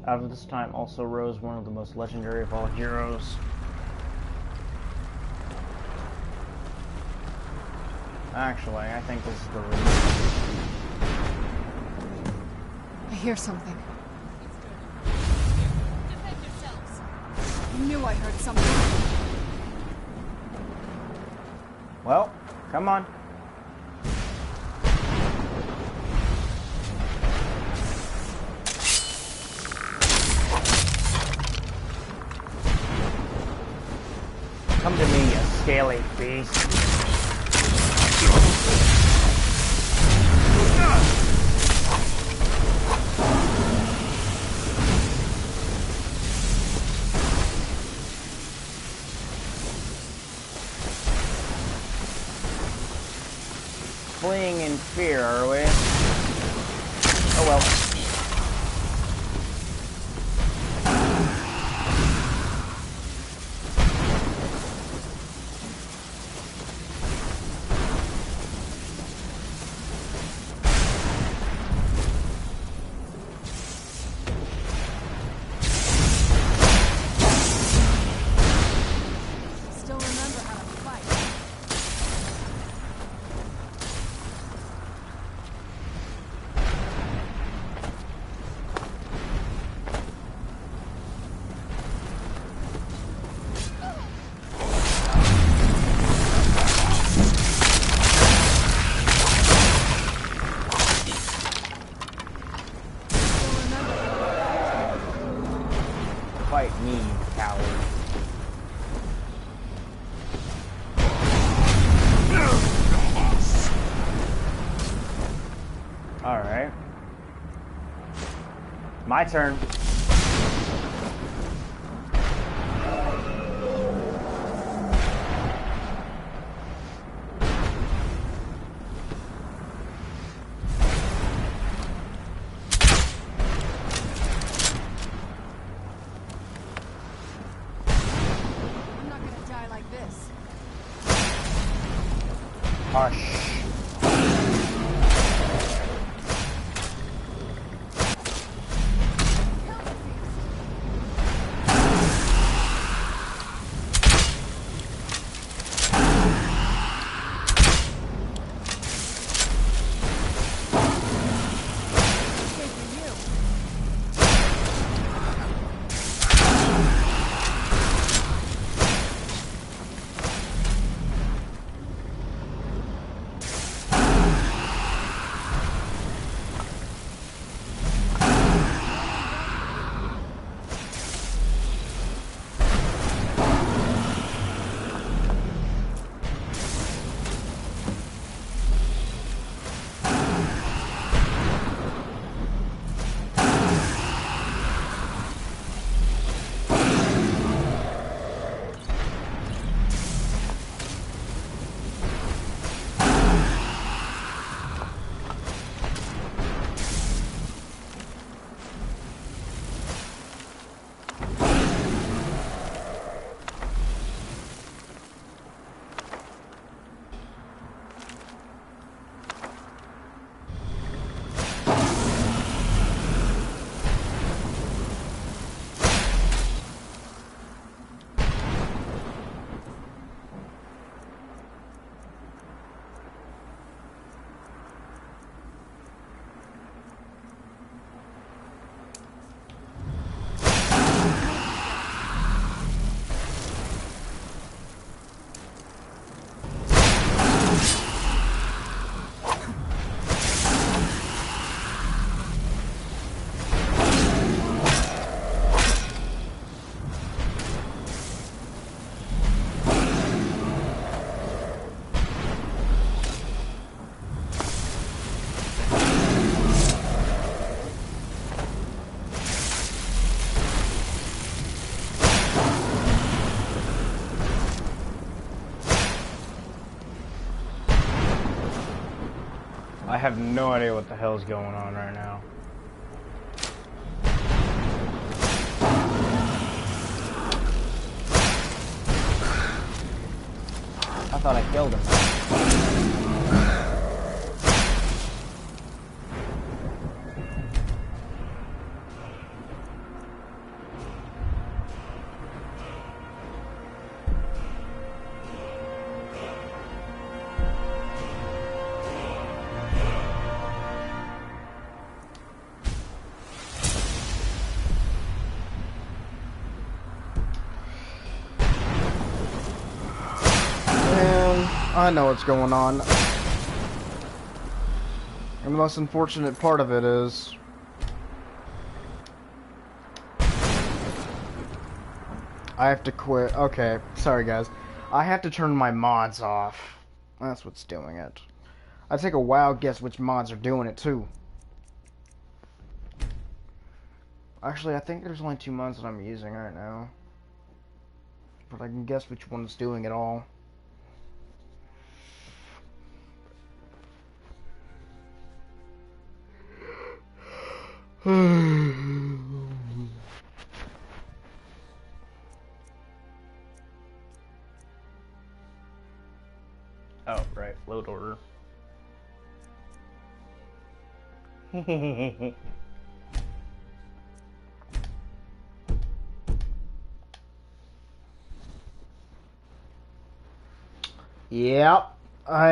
Out of this time also rose one of the most legendary of all heroes. Actually, I think this is the reason. I hear something. Defend yourselves. I knew I heard something. Well, come on. Come to me, you scaly beast. Fleeing in fear, are we? Oh well. Still remember how to fight. Fight me, coward. Alright. My turn. I'm not gonna die like this. Hush. I have no idea what the hell's going on right now. I thought I killed him. I know what's going on. And the most unfortunate part of it is... I have to quit. Okay, sorry guys. I have to turn my mods off. That's what's doing it. I take a wild guess which mods are doing it too. Actually, I think there's only 2 mods that I'm using right now. But I can guess which one's doing it all. Oh, right. Load order. Yep. I